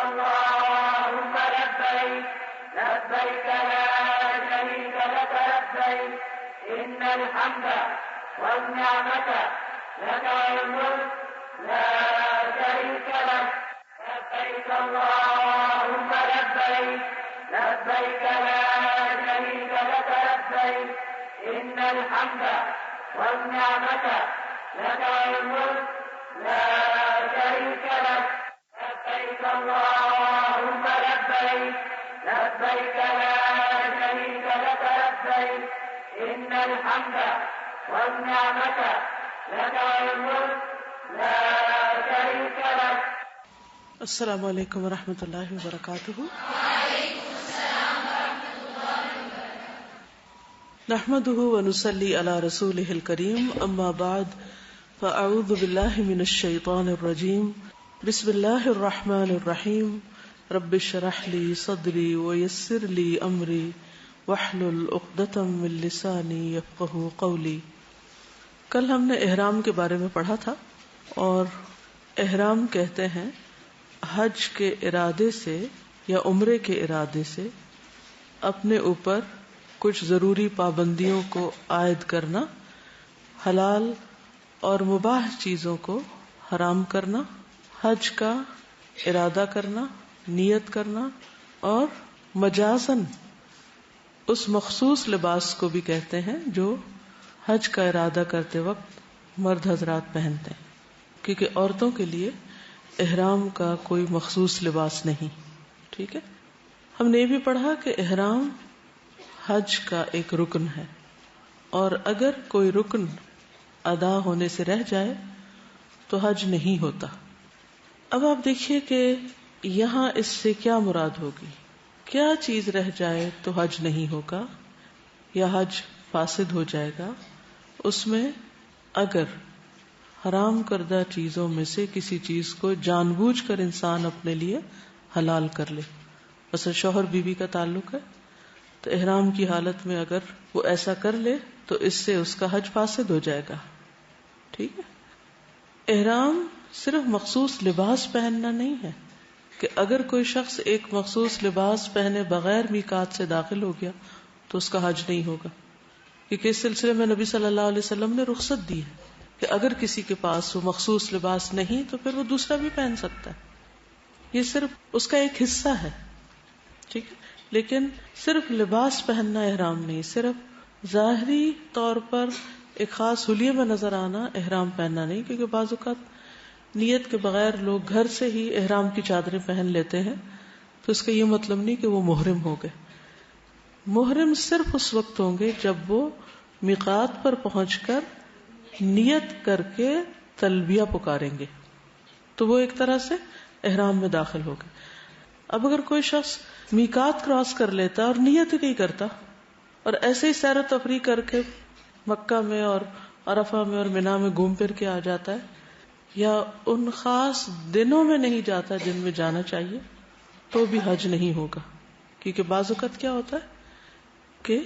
اللهم لبيك لبيك لا شريك لك لبيك إن الحمد والنعمة لك والملك لا شريك لك لبيك اللهم لبيك لبيك لا شريك لك لبيك إن الحمد والنعمة لك والملك لا شريك لك لبيك اللهم لبيك لبيك لا شريك لك لبيك إن الحمد والنعمة لك والملك لا شريك لك. السلام علیکم ورحمۃ اللہ وبرکاتہ. نحمده ونصلي على رسوله الكريم اما بعد فاعوذ بالله من الشيطان الرجيم بسم الله الرحمن الرحيم رب اشرح لي صدري ويسر لي امري واحلل عقدة من لساني يفقهوا قولي. کل ہم نے احرام کے بارے میں پڑھا تھا اور احرام کہتے ہیں حج کے ارادے سے یا عمرے کے ارادے سے اپنے اوپر کچھ ضروری پابندیوں کو عائد کرنا، حلال اور مباح چیزوں کو حرام کرنا، حج کا ارادہ کرنا، نیت کرنا، اور مجازن اس مخصوص لباس کو بھی کہتے ہیں جو حج کا ارادہ کرتے وقت مرد حضرات پہنتے ہیں، کیونکہ عورتوں کے لیے احرام کا کوئی مخصوص لباس نہیں. ٹھیک ہے. ہم نے یہ بھی پڑھا کہ احرام حج کا ایک رکن ہے، اور اگر کوئی رکن ادا ہونے سے رہ جائے تو حج نہیں ہوتا. اب آپ دیکھیے کہ یہاں اس سے کیا مراد ہوگی. کیا چیز رہ جائے تو حج نہیں ہوگا یا حج فاسد ہو جائے گا. اس میں اگر حرام کردہ چیزوں میں سے کسی چیز کو جان بوجھ کر انسان اپنے لیے حلال کر لے، مثلا شوہر بیوی کا تعلق ہے تو احرام کی حالت میں اگر وہ ایسا کر لے تو اس سے اس کا حج فاسد ہو جائے گا. ٹھیک ہے. احرام صرف مخصوص لباس پہننا نہیں ہے کہ اگر کوئی شخص ایک مخصوص لباس پہنے بغیر میقات سے داخل ہو گیا تو اس کا حج نہیں ہوگا، کیونکہ اس سلسلے میں نبی صلی اللہ علیہ وسلم نے رخصت دی ہے کہ اگر کسی کے پاس وہ مخصوص لباس نہیں تو پھر وہ دوسرا بھی پہن سکتا ہے. یہ صرف اس کا ایک حصہ ہے. ٹھیک ہے. لیکن صرف لباس پہننا احرام نہیں، صرف ظاہری طور پر ایک خاص حلیے میں نظر آنا احرام پہننا نہیں، کیونکہ بعض اوقات نیت کے بغیر لوگ گھر سے ہی احرام کی چادریں پہن لیتے ہیں تو اس کا یہ مطلب نہیں کہ وہ محرم ہو گئے. محرم صرف اس وقت ہوں گے جب وہ میقات پر پہنچ کر نیت کر کے تلبیہ پکاریں گے تو وہ ایک طرح سے احرام میں داخل ہو گئے. اب اگر کوئی شخص میقات کراس کر لیتا اور نیت ہی نہیں کرتا اور ایسے ہی سیر و تفریح کر کے مکہ میں اور عرفہ میں اور منی میں گھوم پھر کے آ جاتا ہے یا ان خاص دنوں میں نہیں جاتا جن میں جانا چاہیے تو بھی حج نہیں ہوگا. کیونکہ بعض اوقات کیا ہوتا ہے کہ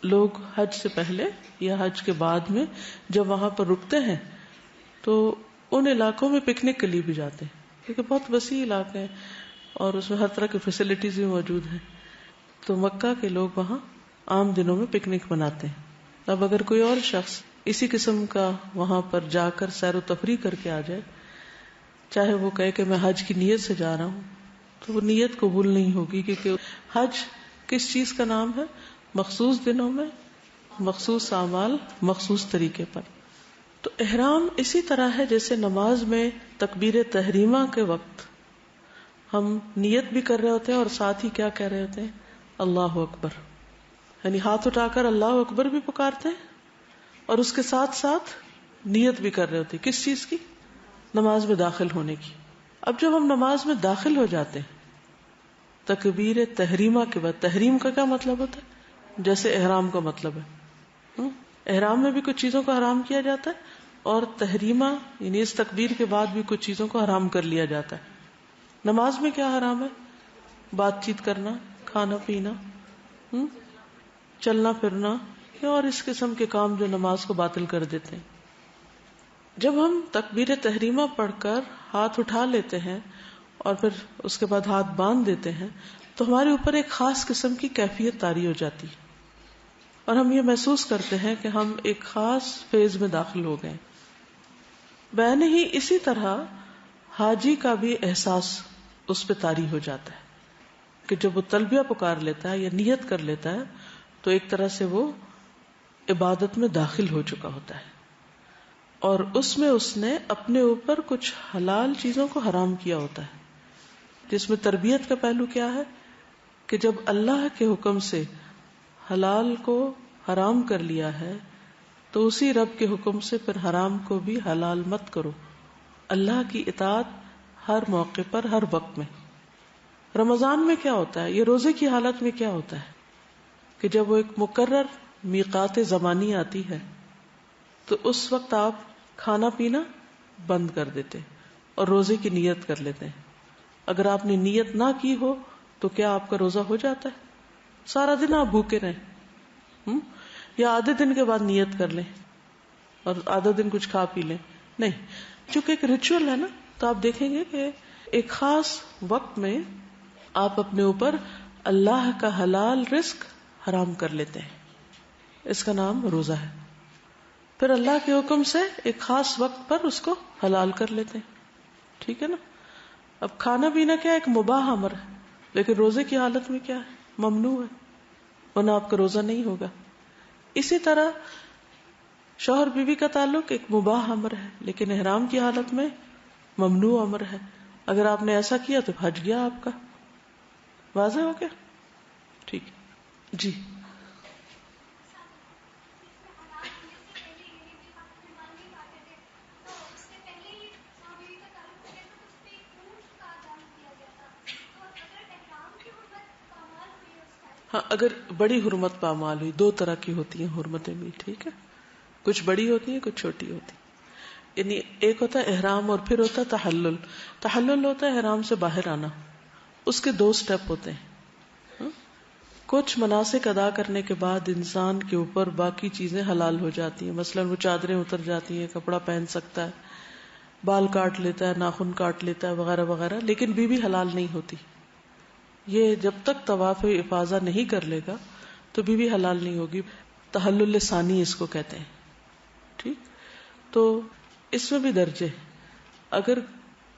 لوگ حج سے پہلے یا حج کے بعد میں جب وہاں پر رکتے ہیں تو ان علاقوں میں پکنک کے لیے بھی جاتے ہیں، کیونکہ بہت وسیع علاقے ہیں اور اس میں ہر طرح کی فیسلٹیز بھی موجود ہیں. تو مکہ کے لوگ وہاں عام دنوں میں پکنک مناتے ہیں. اب اگر کوئی اور شخص اسی قسم کا وہاں پر جا کر سیر و تفریح کر کے آ جائے، چاہے وہ کہے کہ میں حج کی نیت سے جا رہا ہوں، تو وہ نیت قبول نہیں ہوگی، کیونکہ حج کس چیز کا نام ہے؟ مخصوص دنوں میں مخصوص اعمال مخصوص طریقے پر. تو احرام اسی طرح ہے جیسے نماز میں تکبیر تحریمہ کے وقت ہم نیت بھی کر رہے ہوتے ہیں اور ساتھ ہی کیا کہہ رہے ہوتے ہیں؟ اللہ اکبر. یعنی ہاتھ اٹھا کر اللہ اکبر بھی پکارتے ہیں اور اس کے ساتھ ساتھ نیت بھی کر رہے ہوتے ہیں. کس چیز کی؟ نماز میں داخل ہونے کی. اب جب ہم نماز میں داخل ہو جاتے ہیں تکبیر تحریمہ کے بعد، تحریم کا کیا مطلب ہوتا ہے؟ جیسے احرام کا مطلب ہے. احرام میں بھی کچھ چیزوں کو حرام کیا جاتا ہے اور تحریمہ یعنی اس تکبیر کے بعد بھی کچھ چیزوں کو حرام کر لیا جاتا ہے. نماز میں کیا حرام ہے؟ بات چیت کرنا، کھانا پینا، چلنا پھرنا اور اس قسم کے کام جو نماز کو باطل کر دیتے ہیں. جب ہم تکبیر تحریمہ پڑھ کر ہاتھ اٹھا لیتے ہیں اور پھر اس کے بعد ہاتھ باندھ دیتے ہیں تو ہمارے اوپر ایک خاص قسم کی کیفیت طاری ہو جاتی ہے اور ہم یہ محسوس کرتے ہیں کہ ہم ایک خاص فیز میں داخل ہو گئے. بین ہی اسی طرح حاجی کا بھی احساس اس پہ طاری ہو جاتا ہے کہ جب وہ تلبیہ پکار لیتا ہے یا نیت کر لیتا ہے تو ایک طرح سے وہ عبادت میں داخل ہو چکا ہوتا ہے اور اس میں اس نے اپنے اوپر کچھ حلال چیزوں کو حرام کیا ہوتا ہے. جس میں تربیت کا پہلو کیا ہے کہ جب اللہ کے حکم سے حلال کو حرام کر لیا ہے تو اسی رب کے حکم سے پھر حرام کو بھی حلال مت کرو. اللہ کی اطاعت ہر موقع پر ہر وقت میں. رمضان میں کیا ہوتا ہے, یہ روزے کی حالت میں کیا ہوتا ہے کہ جب وہ ایک مقرر میقات زمانی آتی ہے تو اس وقت آپ کھانا پینا بند کر دیتے اور روزے کی نیت کر لیتے ہیں. اگر آپ نے نیت نہ کی ہو تو کیا آپ کا روزہ ہو جاتا ہے؟ سارا دن آپ بھوکے رہیں یا آدھے دن کے بعد نیت کر لیں اور آدھا دن کچھ کھا پی لیں؟ نہیں, چونکہ ایک ریچول ہے نا, تو آپ دیکھیں گے کہ ایک خاص وقت میں آپ اپنے اوپر اللہ کا حلال رزق حرام کر لیتے ہیں. اس کا نام روزہ ہے. پھر اللہ کے حکم سے ایک خاص وقت پر اس کو حلال کر لیتے ہیں. ٹھیک ہے نا. اب کھانا پینا کیا ایک مباح امر ہے, لیکن روزے کی حالت میں کیا ہے, ممنوع ہے, ورنہ آپ کا روزہ نہیں ہوگا. اسی طرح شوہر بیوی کا تعلق ایک مباح امر ہے لیکن احرام کی حالت میں ممنوع امر ہے. اگر آپ نے ایسا کیا تو حج گیا آپ کا. واضح ہو گیا؟ ٹھیک ہے جی. ہاں, اگر بڑی حرمت پامال ہوئی, دو طرح کی ہوتی ہیں حرمتیں بھی, ٹھیک ہے, کچھ بڑی ہوتی ہیں کچھ چھوٹی ہوتی ہیں. یعنی ایک ہوتا ہے احرام اور پھر ہوتا ہے تحلل. تحلل ہوتا ہے احرام سے باہر آنا, اس کے 2 سٹیپ ہوتے ہیں. کچھ مناسک ادا کرنے کے بعد انسان کے اوپر باقی چیزیں حلال ہو جاتی ہیں. مثلا وہ چادریں اتر جاتی ہیں, کپڑا پہن سکتا ہے, بال کاٹ لیتا ہے, ناخن کاٹ لیتا ہے, وغیرہ وغیرہ, لیکن بیوی حلال نہیں ہوتی. یہ جب تک طواف افاضہ نہیں کر لے گا تو بیوی حلال نہیں ہوگی. تحلل ثانی اس کو کہتے ہیں. ٹھیک, تو اس میں بھی درجے. اگر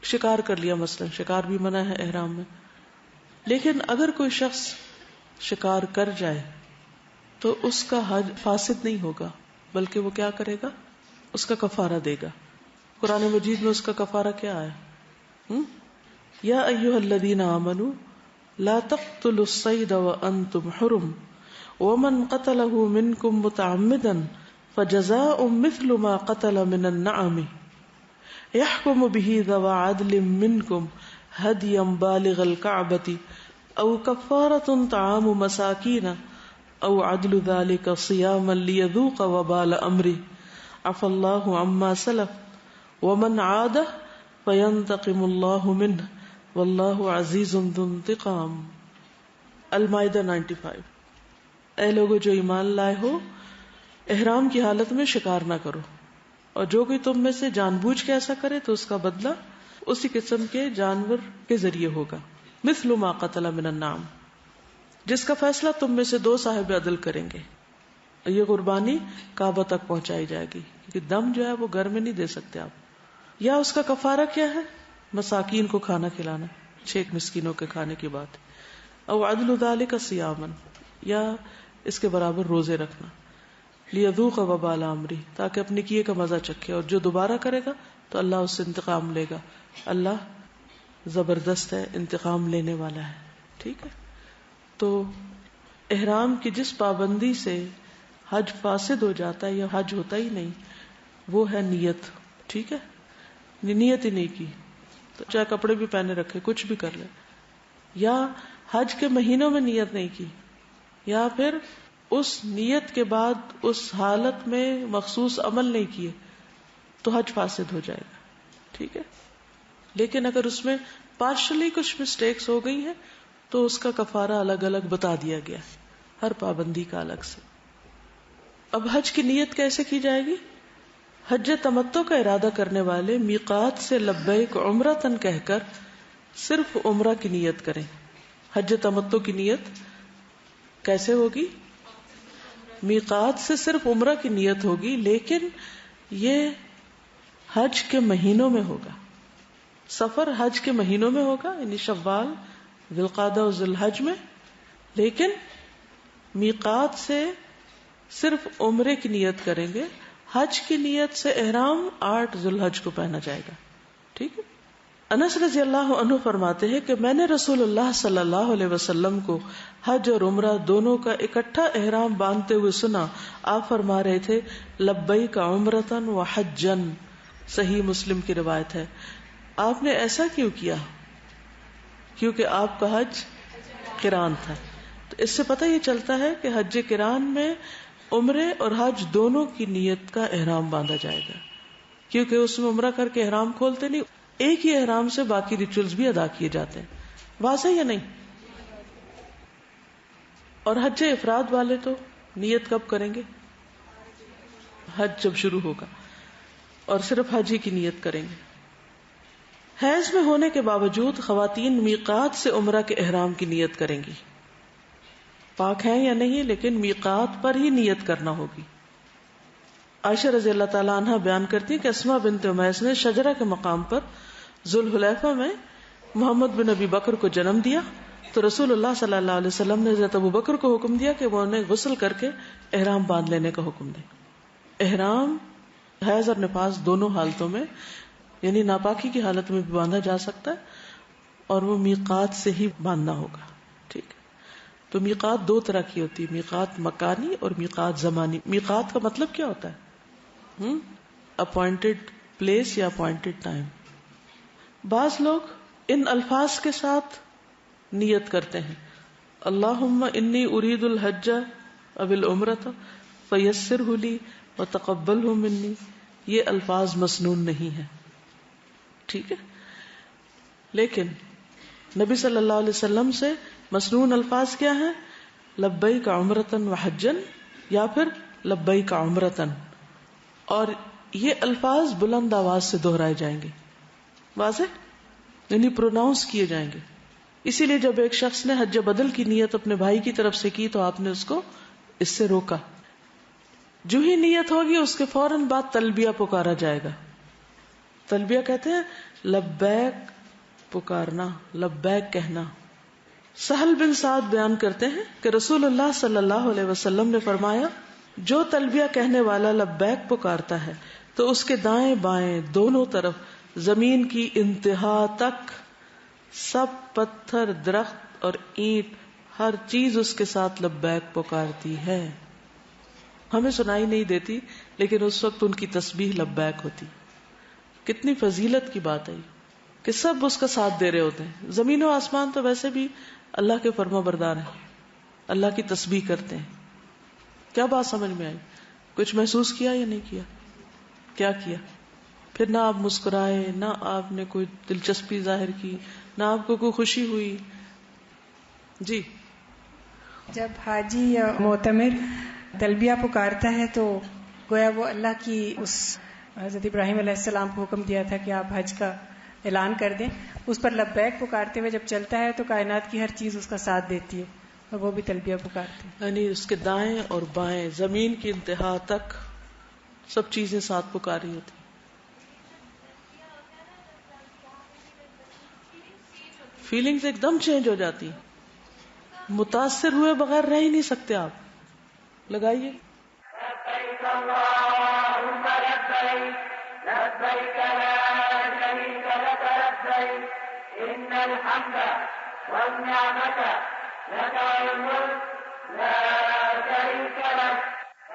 شکار کر لیا, مثلا شکار بھی منع ہے احرام میں, لیکن اگر کوئی شخص شکار کر جائے تو اس کا حج فاسد نہیں ہوگا, بلکہ وہ کیا کرے گا, اس کا کفارہ دے گا. قرآن مجید میں اس کا کفارہ کیا آیا, یا ایھا الذین آمنوا لا تقتلوا الصید وانتم حرم ومن قتله منکم متعمدا فجزاء مثل ما قتل من النعم يحكم به ذو عدل منكم هديا بالغ الكعبة او كفارة طعام مساكين او عدل ذلك صياما ليذوق وبال امره عفى الله عما سلف ومن عاد فينتقم الله منه واللہ عزیز ذو انتقام. المائدہ 95. اے لوگو جو ایمان لائے ہو, احرام کی حالت میں شکار نہ کرو, اور جو کوئی تم میں سے جان بوجھ کے ایسا کرے تو اس کا بدلہ اسی قسم کے جانور کے ذریعے ہوگا. مثل ما قتل من النعم, جس کا فیصلہ تم میں سے 2 صاحب عدل کریں گے. یہ قربانی کعبہ تک پہنچائی جائے گی, کیونکہ دم جو ہے وہ گھر میں نہیں دے سکتے آپ. یا اس کا کفارہ کیا ہے, مساکین کو کھانا کھلانا, 6 مسکینوں کے کھانے کی بات. او عدل ذالک صیاما, یا اس کے برابر روزے رکھنا. لیذوق وبال امری, تاکہ اپنے کیے کا مزہ چکھے, اور جو دوبارہ کرے گا تو اللہ اس سے انتقام لے گا. اللہ زبردست ہے, انتقام لینے والا ہے. ٹھیک ہے. تو احرام کی جس پابندی سے حج فاسد ہو جاتا ہے یا حج ہوتا ہی نہیں, وہ ہے نیت. ٹھیک ہے, نیت ہی نہیں کی تو چاہے کپڑے بھی پہنے رکھے, کچھ بھی کر لے, یا حج کے مہینوں میں نیت نہیں کی, یا پھر اس نیت کے بعد اس حالت میں مخصوص عمل نہیں کیے, تو حج فاسد ہو جائے گا. ٹھیک ہے. لیکن اگر اس میں پارشلی کچھ مسٹیکس ہو گئی ہیں تو اس کا کفارہ الگ الگ بتا دیا گیا, ہر پابندی کا الگ سے. اب حج کی نیت کیسے کی جائے گی؟ حج تمتع کا ارادہ کرنے والے میقات سے لبیک عمرتن کہہ کر صرف عمرہ کی نیت کریں. حج تمتع کی نیت کیسے ہوگی؟ میقات سے صرف عمرہ کی نیت ہوگی، لیکن یہ حج کے مہینوں میں ہوگا. سفر حج کے مہینوں میں ہوگا، یعنی شوال، ذی القعدہ اور ذی الحج میں. لیکن میقات سے صرف عمرے کی نیت کریں گے. حج کی نیت سے احرام 8 ذی الحج کو پہنا جائے گا. ٹھیک ہے. انس رضی اللہ عنہ فرماتے ہیں کہ میں نے رسول اللہ صلی اللہ علیہ وسلم کو حج اور عمرہ دونوں کا اکٹھا احرام باندھتے ہوئے سنا. آپ فرما رہے تھے لبیک عمرۃ و حجن. صحیح مسلم کی روایت ہے. آپ نے ایسا کیوں کیا؟ کیونکہ آپ کا حج قران تھا. تو اس سے پتہ یہ چلتا ہے کہ حج قران میں عمرے اور حج دونوں کی نیت کا احرام باندھا جائے گا، کیونکہ اس میں عمرہ کر کے احرام کھولتے نہیں، ایک ہی احرام سے باقی ریچولز بھی ادا کیے جاتے ہیں. واضح یا نہیں؟ اور حج افراد والے تو نیت کب کریں گے؟ حج جب شروع ہوگا، اور صرف حج ہی کی نیت کریں گے. حیض میں ہونے کے باوجود خواتین میقات سے عمرہ کے احرام کی نیت کریں گی. پاک ہیں یا نہیں، لیکن میقات پر ہی نیت کرنا ہوگی. عائشہ رضی اللہ تعالیٰ عنہ بیان کرتی ہیں کہ اسماء بنت امیس نے شجرہ کے مقام پر ذوالحلیفہ میں محمد بن ابی بکر کو جنم دیا، تو رسول اللہ صلی اللہ علیہ وسلم نے حضرت ابو بکر کو حکم دیا کہ وہ انہیں غسل کر کے احرام باندھ لینے کا حکم دیں. احرام حیض اور نفاس دونوں حالتوں میں، یعنی ناپاکی کی حالت میں بھی باندھا جا سکتا ہے، اور وہ میقات سے ہی باندھنا ہوگا. ٹھیک ہے. تو میقات دو طرح کی ہوتی ہے، میقات مکانی اور میقات زمانی. میقات کا مطلب کیا ہوتا ہے؟ اپوائنٹڈ پلیس یا اپوائنٹڈ ٹائم. بعض لوگ ان الفاظ کے ساتھ نیت کرتے ہیں، اللہم انی ارید الحج او العمرۃ فیسرہ لی وتقبلہ منی. یہ الفاظ مسنون نہیں ہیں. ٹھیک ہے. لیکن نبی صلی اللہ علیہ وسلم سے مسنون الفاظ کیا ہیں؟ لبیک عمرۃ و حجن یا پھر لبیک عمرۃ. اور یہ الفاظ بلند آواز سے دہرائے جائیں گے، واضح، یعنی پروناؤنس کیے جائیں گے. اسی لیے جب ایک شخص نے حج بدل کی نیت اپنے بھائی کی طرف سے کی تو آپ نے اس کو اس سے روکا. جو ہی نیت ہوگی اس کے فوراً بعد تلبیہ پکارا جائے گا. تلبیہ کہتے ہیں لبیک پکارنا، لبیک کہنا. سہل بن سعد بیان کرتے ہیں کہ رسول اللہ صلی اللہ علیہ وسلم نے فرمایا جو تلبیہ کہنے والا لبیک پکارتا ہے تو اس کے دائیں بائیں دونوں طرف زمین کی انتہا تک سب پتھر، درخت اور اینٹ، ہر چیز اس کے ساتھ لبیک پکارتی ہے. ہمیں سنائی نہیں دیتی، لیکن اس وقت ان کی تسبیح لبیک ہوتی. کتنی فضیلت کی بات ہے کہ سب اس کا ساتھ دے رہے ہوتے ہیں. زمین و آسمان تو ویسے بھی اللہ کے فرما بردار ہیں، اللہ کی تسبیح کرتے ہیں. کیا بات سمجھ میں آئی؟ کچھ محسوس کیا یا نہیں کیا؟ کیا کیا؟ پھر نہ آپ مسکرائے، نہ آپ نے کوئی دلچسپی ظاہر کی، نہ آپ کو کوئی خوشی ہوئی. جی، جب حاجی یا معتمر تلبیہ پکارتا ہے تو گویا وہ اللہ کی اس حضرت ابراہیم علیہ السلام کو حکم دیا تھا کہ آپ حج کا اعلان کر دیں، اس پر لبیک پکارتے ہوئے جب چلتا ہے تو کائنات کی ہر چیز اس کا ساتھ دیتی ہے اور وہ بھی تلبیہ پکارتے ہیں. یعنی اس کے دائیں اور بائیں زمین کی انتہا تک سب چیزیں ساتھ پکاری ہوتی. فیلنگز ایک دم چینج ہو جاتی، متاثر ہوئے بغیر رہ ہی نہیں سکتے آپ. لگائیے لبيك اللهم لبيك لبيك لا شريك لك لبيك إن الحمد والنعمة لك والملك لا شريك لك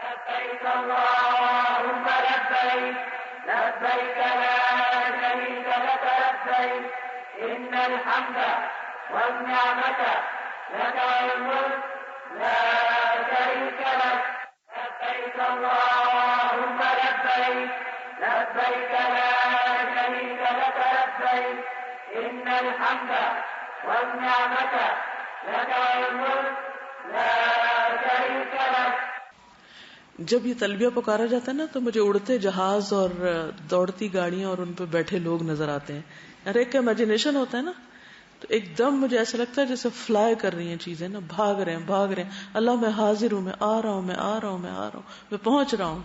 لبيك اللهم لبيك لبيك لا شريك لك لبيك إن الحمد والنعمة لك والملك لا شريك لك لبيك اللهم لبيك لبيك لا شريك لك لبيك إن الحمد والنعمة لك والملك لا شريك لك. جب یہ تلبیہ پکارا جاتا ہے نا تو مجھے اڑتے جہاز اور دوڑتی گاڑیاں اور ان پہ بیٹھے لوگ نظر آتے ہیں. ہر ایک کا امیجنیشن ہوتا ہے نا تو ایک دم مجھے ایسا لگتا ہے جیسے فلائی کر رہی ہیں چیزیں نا، بھاگ رہے ہیں اللہ میں حاضر ہوں، میں آ رہا ہوں، میں پہنچ رہا ہوں.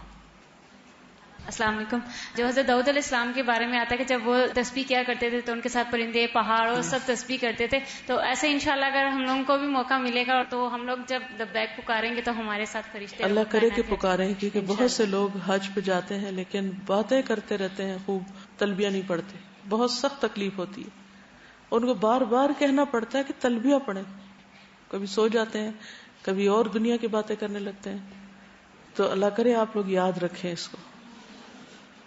السلام علیکم. جو حضرت داؤد علیہ السلام کے بارے میں آتا ہے کہ جب وہ تسبیح کیا کرتے تھے تو ان کے ساتھ پرندے، پہاڑ اور سب تسبیح کرتے تھے. تو ایسے انشاءاللہ اگر ہم لوگوں کو بھی موقع ملے گا تو ہم لوگ جب لبیک پکاریں گے تو ہمارے ساتھ فرشتے اللہ کرے کہ پکاریں، کیونکہ بہت سے لوگ حج پہ جاتے ہیں لیکن باتیں کرتے رہتے ہیں، خوب تلبیہ نہیں پڑھتے، بہت سخت تکلیف ہوتی ہے. ان کو بار بار کہنا پڑتا ہے کہ تلبیہ پڑھیں. کبھی سو جاتے ہیں، کبھی اور دنیا کی باتیں کرنے لگتے ہیں. تو اللہ کرے آپ لوگ یاد رکھیں اس کو.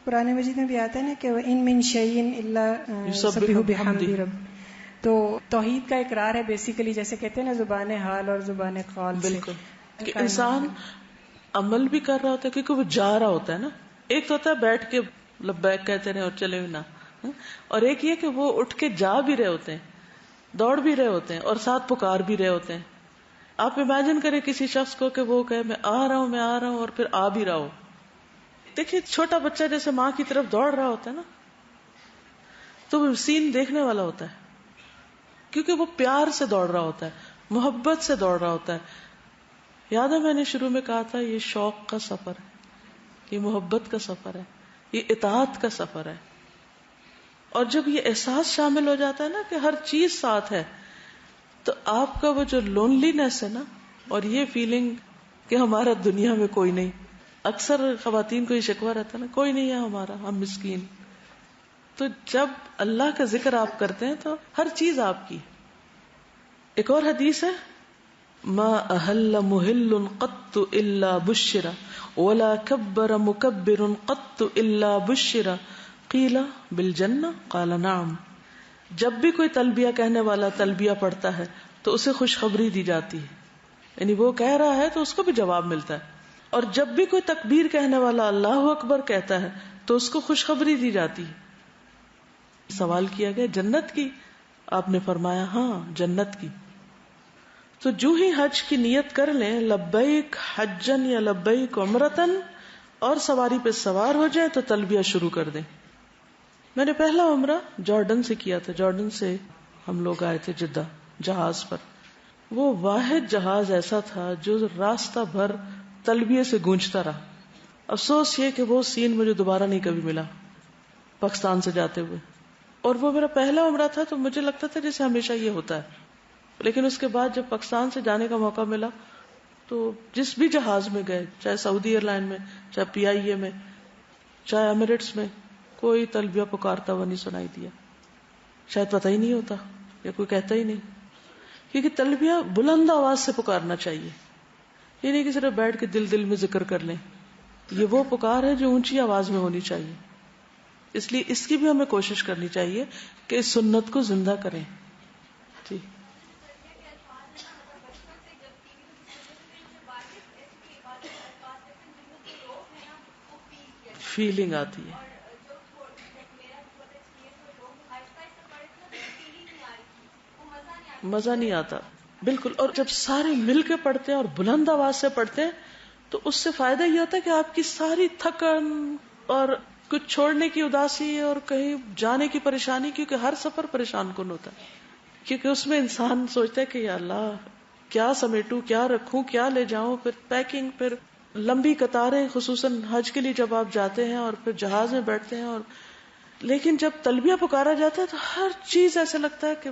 قرآن مجید میں بھی آتا ہے نا کہ ان من شیء الا یسبح بحمد رب. تو توحید کا اقرار ہے بیسیکلی، جیسے کہتے ہیں نا زبان حال اور زبان قول. بالکل، کہ انسان عمل بھی کر رہا ہوتا ہے کیونکہ وہ جا رہا ہوتا ہے نا. ایک تو ہوتا ہے بیٹھ کے لبیک کہتے رہے اور چلے بھی نہ، اور ایک یہ کہ وہ اٹھ کے جا بھی رہے ہوتے ہیں، دوڑ بھی رہے ہوتے ہیں اور ساتھ پکار بھی رہے ہوتے ہیں. آپ امیجن کریں کسی شخص کو کہ وہ کہے میں آ رہا ہوں اور پھر آ بھی رہا ہو. دیکھیے چھوٹا بچہ جیسے ماں کی طرف دوڑ رہا ہوتا ہے نا، تو وہ سین دیکھنے والا ہوتا ہے کیونکہ وہ پیار سے دوڑ رہا ہوتا ہے، محبت سے دوڑ رہا ہوتا ہے. یاد ہے میں نے شروع میں کہا تھا یہ شوق کا سفر ہے، یہ محبت کا سفر ہے، یہ اطاعت کا سفر ہے. اور جب یہ احساس شامل ہو جاتا ہے نا کہ ہر چیز ساتھ ہے، تو آپ کا وہ جو لونلینس ہے نا، اور یہ فیلنگ کہ ہمارا دنیا میں کوئی نہیں. اکثر خواتین کو یہ شکوہ رہتا ہے نا، کوئی نہیں ہے ہمارا، ہم مسکین. تو جب اللہ کا ذکر آپ کرتے ہیں تو ہر چیز آپ کی. ایک اور حدیث ہے، ما احل محل قط الا بشر ولا کبر مکبر قط الا بشر قیل بالجنہ قال نعم. جب بھی کوئی تلبیہ کہنے والا تلبیہ پڑھتا ہے تو اسے خوشخبری دی جاتی ہے، یعنی وہ کہہ رہا ہے تو اس کو بھی جواب ملتا ہے. اور جب بھی کوئی تکبیر کہنے والا اللہ اکبر کہتا ہے تو اس کو خوشخبری دی جاتی ہے. سوال کیا گیا جنت کی، آپ نے فرمایا ہاں جنت کی. تو جو ہی حج کی نیت کر لیں، لبیک حجن یا لبیک عمرتن، اور سواری پہ سوار ہو جائیں تو تلبیہ شروع کر دیں. میں نے پہلا عمرہ جارڈن سے کیا تھا. جارڈن سے ہم لوگ آئے تھے جدہ جہاز پر. وہ واحد جہاز ایسا تھا جو راستہ بھر تلبیہ سے گونجتا رہا. افسوس یہ کہ وہ سین مجھے دوبارہ نہیں کبھی ملا پاکستان سے جاتے ہوئے. اور وہ میرا پہلا عمرہ تھا تو مجھے لگتا تھا جیسے ہمیشہ یہ ہوتا ہے. لیکن اس کے بعد جب پاکستان سے جانے کا موقع ملا تو جس بھی جہاز میں گئے، چاہے سعودی ایئر لائن میں، چاہے پی آئی اے میں، چاہے ایمریٹس میں، کوئی تلبیہ پکارتا ہوا نہیں سنائی دیا. شاید پتہ ہی نہیں ہوتا یا کوئی کہتا ہی نہیں. کیونکہ تلبیہ بلند آواز سے پکارنا چاہیے، یہ نہیں کہ صرف بیٹھ کے دل میں ذکر کر لیں. یہ وہ پکار ہے جو اونچی آواز میں ہونی چاہیے. اس لیے اس کی بھی ہمیں کوشش کرنی چاہیے کہ اس سنت کو زندہ کریں. جی فیلنگ آتی ہے، مزہ نہیں آتا. بالکل. اور جب سارے مل کے پڑھتے ہیں اور بلند آواز سے پڑھتے ہیں تو اس سے فائدہ یہ ہوتا ہے کہ آپ کی ساری تھکن اور کچھ چھوڑنے کی اداسی اور کہیں جانے کی پریشانی، کیونکہ ہر سفر پریشان کن ہوتا ہے، کیونکہ اس میں انسان سوچتا ہے کہ یا اللہ کیا سمیٹوں، کیا رکھوں، کیا لے جاؤں، پھر پیکنگ، پھر لمبی قطاریں، خصوصاً حج کے لیے جب آپ جاتے ہیں اور پھر جہاز میں بیٹھتے ہیں. اور لیکن جب تلبیہ پکارا جاتا ہے تو ہر چیز ایسے لگتا ہے کہ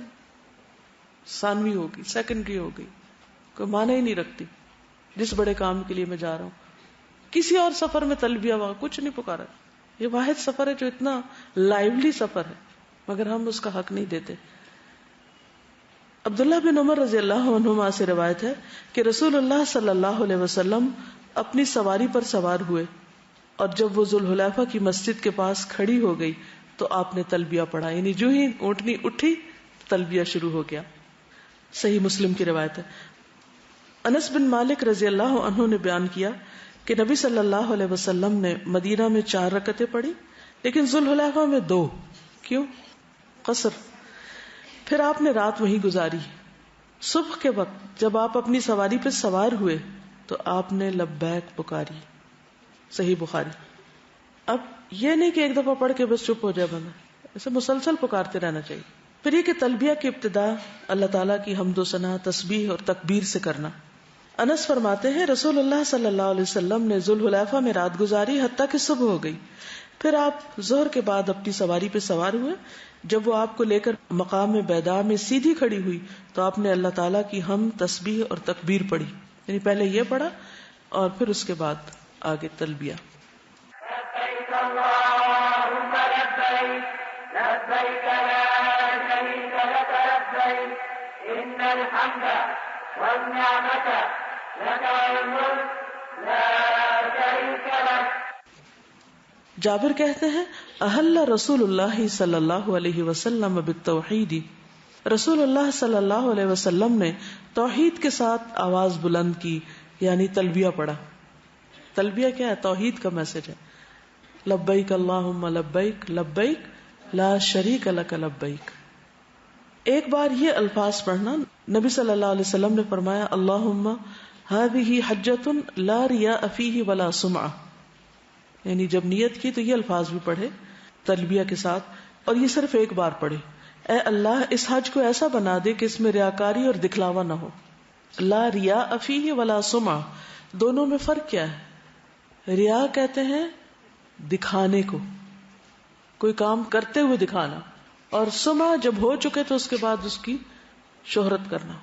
ثانوی ہوگی، سیکنڈری ہوگی، کوئی معنی ہی نہیں رکھتی. جس بڑے کام کے لیے میں جا رہا ہوں، کسی اور سفر میں تلبیہ وہاں کچھ نہیں پکارا. یہ واحد سفر ہے جو اتنا لائیولی سفر ہے، مگر ہم اس کا حق نہیں دیتے. عبداللہ بن عمر رضی اللہ عنہما سے روایت ہے کہ رسول اللہ صلی اللہ علیہ وسلم اپنی سواری پر سوار ہوئے اور جب وہ ذوالحلیفہ کی مسجد کے پاس کھڑی ہو گئی تو آپ نے تلبیہ پڑھا. یعنی جو ہی اونٹنی اٹھی تلبیہ شروع ہو گیا. صحیح مسلم کی روایت ہے. انس بن مالک رضی اللہ عنہ نے بیان کیا کہ نبی صلی اللہ علیہ وسلم نے مدینہ میں 4 رکعتیں پڑھی لیکن ذوالحلیفہ میں 2. کیوں؟ قصر. پھر آپ نے رات وہیں گزاری. صبح کے وقت جب آپ اپنی سواری پہ سوار ہوئے تو آپ نے لبیک پکاری. صحیح بخاری. اب یہ نہیں کہ ایک دفعہ پڑھ کے بس چپ ہو جائے بندہ، اسے مسلسل پکارتے رہنا چاہیے. پھر یہ کہ تلبیہ کی ابتدا اللہ تعالیٰ کی حمد و ثنا، تسبیح اور تکبیر سے کرنا. انس فرماتے ہیں رسول اللہ صلی اللہ علیہ وسلم نے ذوالحلیفہ میں رات گزاری حتیٰ کہ صبح ہو گئی. پھر آپ ظہر کے بعد اپنی سواری پہ سوار ہوئے. جب وہ آپ کو لے کر مقام بیدا میں سیدھی کھڑی ہوئی تو آپ نے اللہ تعالیٰ کی حمد، تسبیح اور تکبیر پڑھی. یعنی پہلے یہ پڑھا اور پھر اس کے بعد آگے تلبیہ. لبيك اللهم لبيك لبيك لا شريك لك لبيك إن الحمد والنعمة لك والملك لا شريك لك. جابر کہتے ہیں احل رسول اللہ صلی اللہ علیہ وسلم بالتوحید، رسول اللہ صلی اللہ علیہ وسلم نے توحید کے ساتھ آواز بلند کی، یعنی تلبیہ پڑھا. تلبیہ کیا ہے؟ توحید کا میسج ہے. لبیک اللہم لبیک لبیک لا شریک لک لبیک. ایک بار یہ الفاظ پڑھنا، نبی صلی اللہ علیہ وسلم نے فرمایا اللہم ہذہ حجۃ لا ریاء فیہ ولا سمعہ. یعنی جب نیت کی تو یہ الفاظ بھی پڑھے تلبیہ کے ساتھ، اور یہ صرف ایک بار پڑھے. اے اللہ اس حج کو ایسا بنا دے کہ اس میں ریاکاری اور دکھلاوا نہ ہو. لا ریاء فیہ ولا سمعہ، دونوں میں فرق کیا ہے؟ ریا کہتے ہیں دکھانے کو، کوئی کام کرتے ہوئے دکھانا، اور سمعہ جب ہو چکے تو اس کے بعد اس کی شہرت کرنا.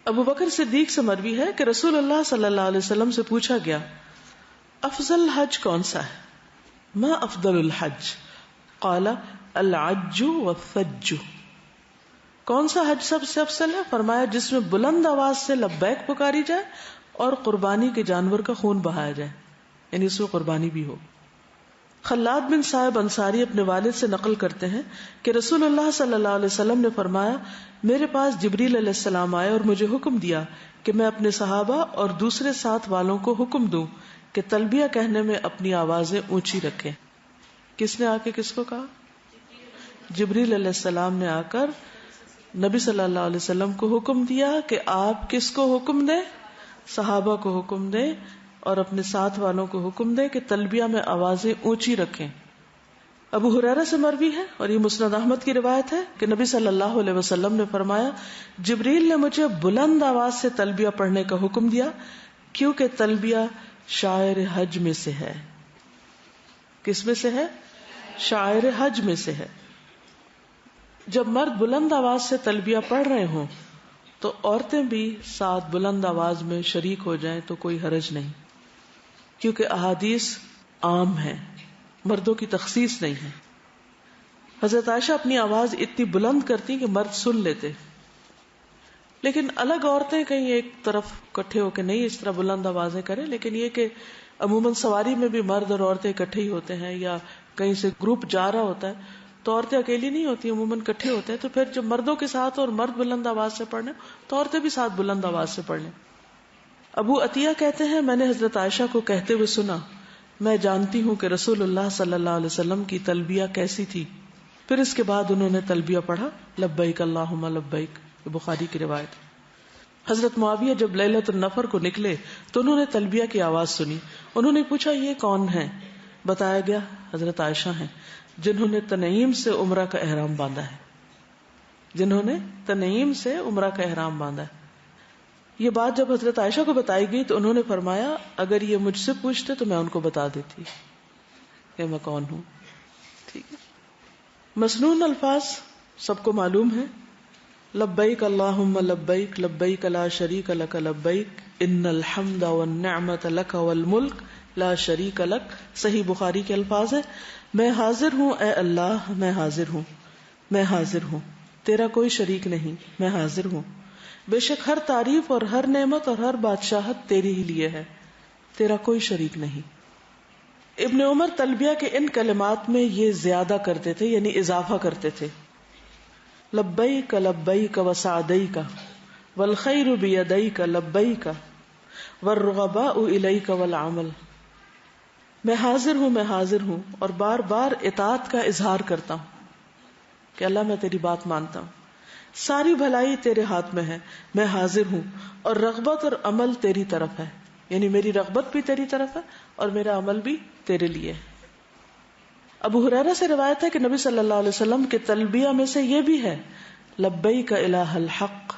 ابو بکر صدیق سے مروی ہے کہ رسول اللہ صلی اللہ علیہ وسلم سے پوچھا گیا افضل حج کون سا ہے؟ ما افضل الحج؟ قال العج والثج. کون سا حج سب سے افضل ہے؟ فرمایا جس میں بلند آواز سے لبیک پکاری جائے اور قربانی کے جانور کا خون بہایا جائے، یعنی اس میں قربانی بھی ہو. خلاد بن صاحب انصاری اپنے والد سے نقل کرتے ہیں کہ رسول اللہ صلی اللہ علیہ وسلم نے فرمایا میرے پاس جبریل علیہ السلام آئے اور مجھے حکم دیا کہ میں اپنے صحابہ اور دوسرے ساتھ والوں کو حکم دوں کہ تلبیہ کہنے میں اپنی آوازیں اونچی رکھیں. کس نے آ کے کس کو کہا؟ جبریل علیہ السلام نے آ کر نبی صلی اللہ علیہ وسلم کو حکم دیا کہ آپ کس کو حکم دیں؟ صحابہ کو حکم دیں اور اپنے ساتھ والوں کو حکم دیں کہ تلبیہ میں آوازیں اونچی رکھیں. ابو ہریرہ سے مروی ہے اور یہ مسند احمد کی روایت ہے کہ نبی صلی اللہ علیہ وسلم نے فرمایا جبریل نے مجھے بلند آواز سے تلبیہ پڑھنے کا حکم دیا کیونکہ تلبیہ شاعر حج میں سے ہے. کس میں سے ہے؟ شاعر حج میں سے ہے. جب مرد بلند آواز سے تلبیہ پڑھ رہے ہوں تو عورتیں بھی ساتھ بلند آواز میں شریک ہو جائیں تو کوئی حرج نہیں، کیونکہ احادیث عام ہیں، مردوں کی تخصیص نہیں ہے. حضرت عائشہ اپنی آواز اتنی بلند کرتی کہ مرد سن لیتے، لیکن الگ عورتیں کہیں ایک طرف اکٹھے ہو کے نہیں اس طرح بلند آوازیں کریں. لیکن یہ کہ عموماً سواری میں بھی مرد اور عورتیں اکٹھے ہی ہوتے ہیں، یا کہیں سے گروپ جا رہا ہوتا ہے تو عورتیں اکیلی نہیں ہوتی، عموماً اکٹھے ہوتے ہیں. تو پھر جب مردوں کے ساتھ اور مرد بلند آواز سے پڑھنے تو عورتیں بھی ساتھ بلند آواز سے پڑھنے. ابو عطیہ کہتے ہیں میں نے حضرت عائشہ کو کہتے ہوئے سنا میں جانتی ہوں کہ رسول اللہ صلی اللہ علیہ وسلم کی تلبیہ کیسی تھی. پھر اس کے بعد انہوں نے تلبیہ پڑھا لبیک اللہم لبیک، بخاری کی روایت. حضرت معاویہ جب لیلۃ النفر کو نکلے تو انہوں نے تلبیہ کی آواز سنی. انہوں نے پوچھا یہ کون ہیں؟ بتایا گیا حضرت عائشہ ہیں جنہوں نے تنعیم سے عمرہ کا احرام باندھا ہے. جنہوں نے تنعیم سے عمرہ کا احرام باندھا ہے. یہ بات جب حضرت عائشہ کو بتائی گئی تو انہوں نے فرمایا اگر یہ مجھ سے پوچھتے تو میں ان کو بتا دیتی کہ میں کون ہوں. ٹھیک ہے. مسنون الفاظ سب کو معلوم ہے. لبیک اللہم لبیک لبیک لا شریک لک لبیک ان الحمد والنعمت لک والملک لا شریک لک. صحیح بخاری کے الفاظ ہیں میں حاضر ہوں اے اللہ، میں حاضر ہوں، میں حاضر ہوں، تیرا کوئی شریک نہیں، میں حاضر ہوں. بے شک ہر تعریف اور ہر نعمت اور ہر بادشاہت تیری ہی لیے ہے، تیرا کوئی شریک نہیں. ابن عمر تلبیہ کے ان کلمات میں یہ زیادہ کرتے تھے، یعنی اضافہ کرتے تھے. لبیک لبیک وسعدیک والخیر بیدیک لبیک والرغباء الیک والعمل. میں حاضر ہوں، میں حاضر ہوں، اور بار بار اطاعت کا اظہار کرتا ہوں کہ اللہ میں تیری بات مانتا ہوں، ساری بھلائی تیرے ہاتھ میں ہے، میں حاضر ہوں، اور رغبت اور عمل تیری طرف ہے، یعنی میری رغبت بھی تیری طرف ہے اور میرا عمل بھی تیرے لیے ہے. ابو ہریرہ سے روایت ہے کہ نبی صلی اللہ علیہ وسلم کے تلبیہ میں سے یہ بھی ہے لبیک الہ الحق،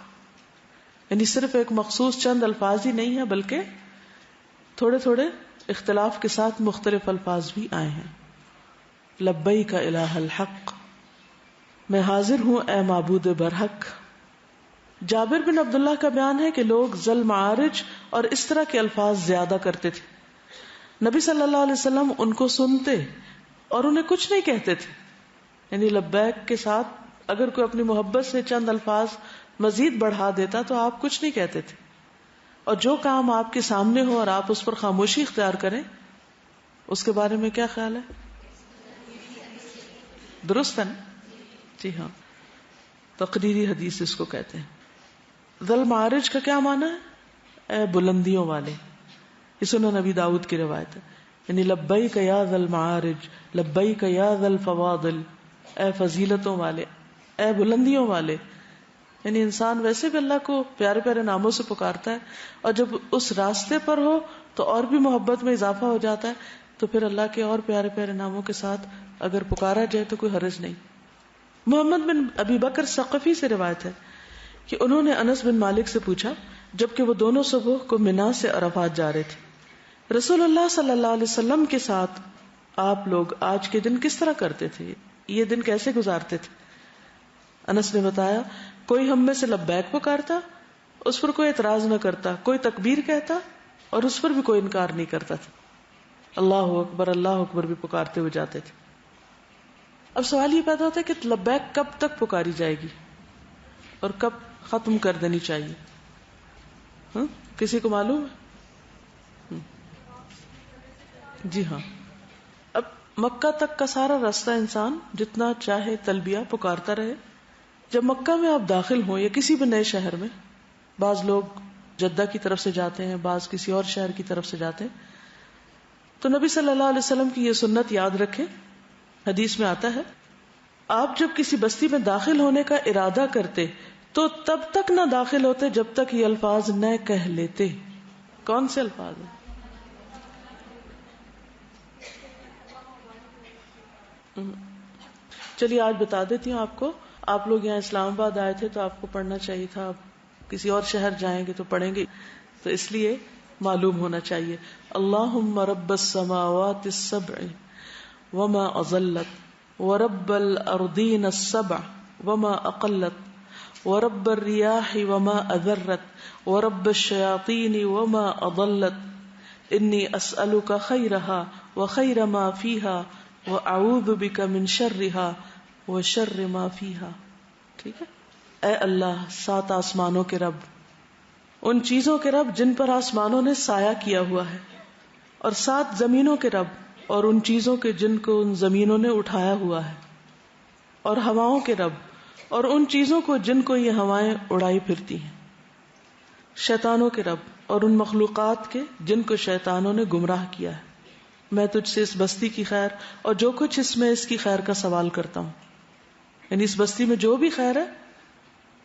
یعنی صرف ایک مخصوص چند الفاظ ہی نہیں ہے بلکہ تھوڑے تھوڑے اختلاف کے ساتھ مختلف الفاظ بھی آئے ہیں. لبیک الہ الحق، میں حاضر ہوں اے معبود برحق. جابر بن عبداللہ کا بیان ہے کہ لوگ ذل معارج اور اس طرح کے الفاظ زیادہ کرتے تھے. نبی صلی اللہ علیہ وسلم ان کو سنتے اور انہیں کچھ نہیں کہتے تھے، یعنی لبیک کے ساتھ اگر کوئی اپنی محبت سے چند الفاظ مزید بڑھا دیتا تو آپ کچھ نہیں کہتے تھے. اور جو کام آپ کے سامنے ہو اور آپ اس پر خاموشی اختیار کریں اس کے بارے میں کیا خیال ہے؟ درست ہے نا؟ جی ہاں، تقریری حدیث اس کو کہتے ہیں. ذل معارج کا کیا معنی ہے؟ اے بلندیوں والے. یہ سنن نبی داؤد کی روایت ہے، یعنی لبیک یا ذل معارج، لبیک یا ذل فواضل، اے فضیلتوں والے، اے بلندیوں والے. یعنی انسان ویسے بھی اللہ کو پیارے پیارے ناموں سے پکارتا ہے، اور جب اس راستے پر ہو تو اور بھی محبت میں اضافہ ہو جاتا ہے، تو پھر اللہ کے اور پیارے پیارے ناموں کے ساتھ اگر پکارا جائے تو کوئی حرج نہیں. محمد بن ابی بکر ثقفی سے روایت ہے کہ انہوں نے انس بن مالک سے پوچھا جبکہ وہ دونوں صبح کو منا سے عرفات جا رہے تھے، رسول اللہ صلی اللہ علیہ وسلم کے ساتھ آپ لوگ آج کے دن کس طرح کرتے تھے، یہ دن کیسے گزارتے تھے؟ انس نے بتایا کوئی ہم میں سے لبیک پکارتا، اس پر کوئی اعتراض نہ کرتا، کوئی تکبیر کہتا اور اس پر بھی کوئی انکار نہیں کرتا تھا. اللہ اکبر بھی پکارتے ہوئے جاتے تھے. اب سوال یہ پیدا ہوتا ہے کہ لبیک کب تک پکاری جائے گی اور کب ختم کر دینی چاہیے؟ کسی کو معلوم ہے؟ جی ہاں. اب مکہ تک کا سارا راستہ انسان جتنا چاہے تلبیہ پکارتا رہے. جب مکہ میں آپ داخل ہوں یا کسی بھی نئے شہر میں، بعض لوگ جدہ کی طرف سے جاتے ہیں، بعض کسی اور شہر کی طرف سے جاتے ہیں، تو نبی صلی اللہ علیہ وسلم کی یہ سنت یاد رکھیں. حدیث میں آتا ہے آپ جب کسی بستی میں داخل ہونے کا ارادہ کرتے تو تب تک نہ داخل ہوتے جب تک یہ الفاظ نہ کہہ لیتے. کون سے الفاظ ہیں؟ چلیے آج بتا دیتی ہوں آپ کو. آپ لوگ یہاں اسلام آباد آئے تھے تو آپ کو پڑھنا چاہیے تھا، آپ کسی اور شہر جائیں گے تو پڑھیں گے، تو اس لیے معلوم ہونا چاہیے. اللہم رب السماوات السبع وما اضلت ورب الارضین السبع وما اقلت ورب الریاح وما اذرت ورب الشیاطین وما اضلت انی اسألک خیرہا وخیر ما فیہا واعوذ بک من شرہا وشر ما فیہا. ٹھیک ہے. اے اللہ 7 آسمانوں کے رب، ان چیزوں کے رب جن پر آسمانوں نے سایہ کیا ہوا ہے، اور 7 زمینوں کے رب اور ان چیزوں کے جن کو ان زمینوں نے اٹھایا ہوا ہے، اور ہواؤں کے رب اور ان چیزوں کو جن کو یہ ہوائیں اڑائی پھرتی ہیں، شیطانوں کے رب اور ان مخلوقات کے جن کو شیطانوں نے گمراہ کیا ہے. میں تجھ سے اس بستی کی خیر اور جو کچھ اس میں اس کی خیر کا سوال کرتا ہوں. یعنی اس بستی میں جو بھی خیر ہے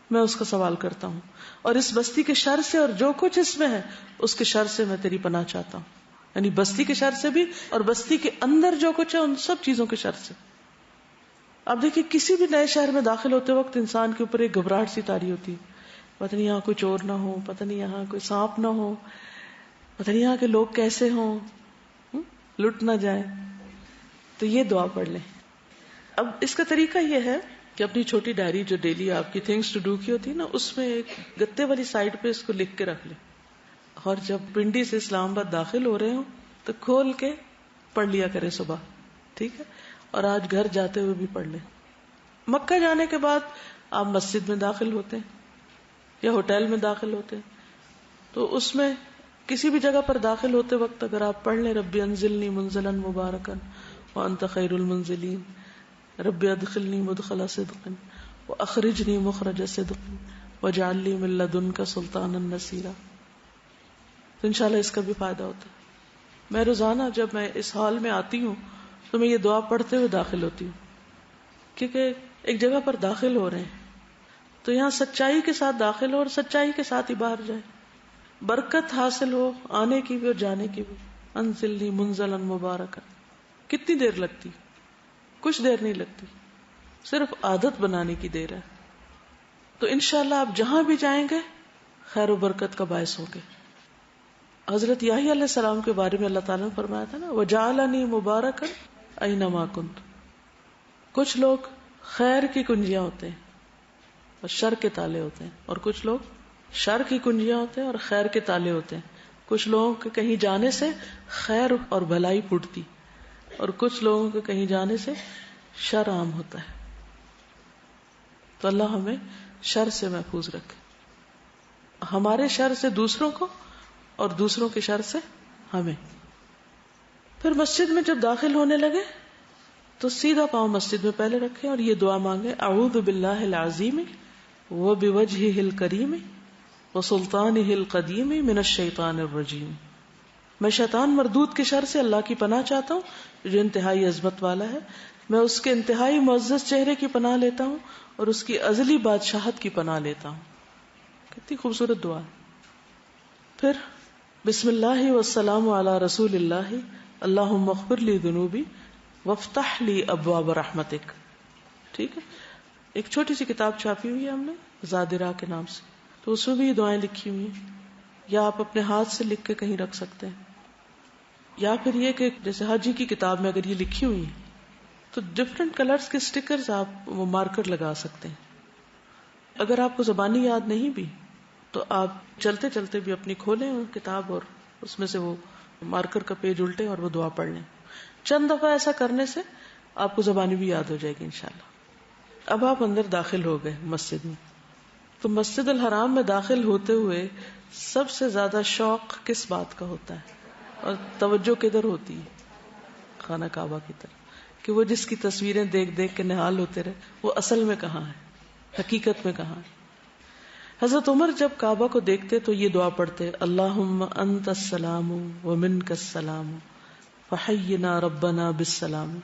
میں اس کا سوال کرتا ہوں، اور اس بستی کے شر سے اور جو کچھ اس میں ہے اس کے شر سے میں تیری پناہ چاہتا ہوں. یعنی بستی کے شر سے بھی اور بستی کے اندر جو کچھ ہے ان سب چیزوں کے شر سے. اب دیکھیں کسی بھی نئے شہر میں داخل ہوتے وقت انسان کے اوپر ایک گھبراہٹ سی تاری ہوتی ہے، پتہ نہیں یہاں کوئی چور نہ ہو، پتہ نہیں یہاں کوئی سانپ نہ ہو، پتہ نہیں یہاں کے لوگ کیسے ہوں، لٹ نہ جائیں. تو یہ دعا پڑھ لیں. اب اس کا طریقہ یہ ہے کہ اپنی چھوٹی ڈائری جو ڈیلی آپ کی تھنگس ٹو ڈو کی ہوتی ہے نا، اس میں ایک گتے والی سائڈ پہ اس کو لکھ کے رکھ لیں، اور جب پنڈی سے اسلام آباد داخل ہو رہے ہوں تو کھول کے پڑھ لیا کریں صبح. ٹھیک ہے. اور آج گھر جاتے ہوئے بھی پڑھ لیں. مکہ جانے کے بعد آپ مسجد میں داخل ہوتے ہیں یا ہوٹل میں داخل ہوتے ہیں تو اس میں کسی بھی جگہ پر داخل ہوتے وقت اگر آپ پڑھ لیں رب انزلنی منزلا مبارکا وانت خیر المنزلین، رب ادخلنی مدخل صدق واخرجنی مخرج صدق واجعل لی من لدنک سلطانا نصیرا، تو انشاءاللہ اس کا بھی فائدہ ہوتا ہے. میں روزانہ جب میں اس ہال میں آتی ہوں تو میں یہ دعا پڑھتے ہوئے داخل ہوتی ہوں، کیونکہ ایک جگہ پر داخل ہو رہے ہیں تو یہاں سچائی کے ساتھ داخل ہو اور سچائی کے ساتھ ہی باہر جائے، برکت حاصل ہو آنے کی بھی اور جانے کی بھی. انزلنی منزلا مبارکا، کتنی دیر لگتی کچھ دیر نہیں لگتی، صرف عادت بنانے کی دیر ہے. تو انشاءاللہ آپ جہاں بھی جائیں گے خیر و برکت کا باعث ہوں گے. حضرت یحییٰ علیہ السلام کے بارے میں اللہ تعالیٰ نے فرمایا تھا نا وَجَعَلَنِي مُبَارَكًا أَيْنَمَا كُنْتُ. کچھ لوگ خیر کی کنجیاں ہوتے ہیں اور شر کے تالے ہوتے ہیں، اور کچھ لوگ شر کی کنجیاں ہوتے ہیں اور خیر کے تالے ہوتے ہیں. کچھ لوگوں کے کہیں جانے سے خیر اور بھلائی پھوٹتی، اور کچھ لوگوں کے کہیں جانے سے شر عام ہوتا ہے. تو اللہ ہمیں شر سے محفوظ رکھے، ہمارے شر سے دوسروں کو اور دوسروں کے شر سے ہمیں. پھر مسجد میں جب داخل ہونے لگے تو سیدھا پاؤں مسجد میں پہلے رکھیں اور یہ دعا مانگے اعوذ باللہ العظیم وبوجہہ الکریم وسلطانہ القدیم من الشیطان الرجیم. میں شیطان مردود کے شر سے اللہ کی پناہ چاہتا ہوں جو انتہائی عظمت والا ہے. میں اس کے انتہائی معزز چہرے کی پناہ لیتا ہوں اور اس کی ازلی بادشاہت کی پناہ لیتا ہوں. کتنی خوبصورت دعا. پھر بسم اللہ والسلام علی رسول اللہ اللہم اغفر لی ذنوبی وافتح لی ابواب رحمتک. ٹھیک ہے. ایک چھوٹی سی کتاب چھاپی ہوئی ہے ہم نے زادرا کے نام سے، تو اس میں بھی یہ دعائیں لکھی ہوئی ہیں، یا آپ اپنے ہاتھ سے لکھ کے کہیں رکھ سکتے ہیں، یا پھر یہ کہ جیسے حاجی کی کتاب میں اگر یہ لکھی ہوئی ہیں تو ڈفرینٹ کلرز کے سٹیکرز آپ وہ مارکر لگا سکتے ہیں. اگر آپ کو زبانی یاد نہیں بھی تو آپ چلتے چلتے بھی اپنی کھولیں کتاب اور اس میں سے وہ مارکر کا پیج الٹے اور وہ دعا پڑھ لیں. چند دفعہ ایسا کرنے سے آپ کو زبانی بھی یاد ہو جائے گی انشاءاللہ. اب آپ اندر داخل ہو گئے مسجد میں، تو مسجد الحرام میں داخل ہوتے ہوئے سب سے زیادہ شوق کس بات کا ہوتا ہے اور توجہ کدھر ہوتی ہے؟ خانہ کعبہ کی طرف، کہ وہ جس کی تصویریں دیکھ دیکھ کے نہال ہوتے رہے وہ اصل میں کہاں ہے، حقیقت میں کہاں ہے. حضرت عمر جب کعبہ کو دیکھتے تو یہ دعا پڑھتے اللہم انت السلام ومنک السلام فحینا ربنا بالسلام.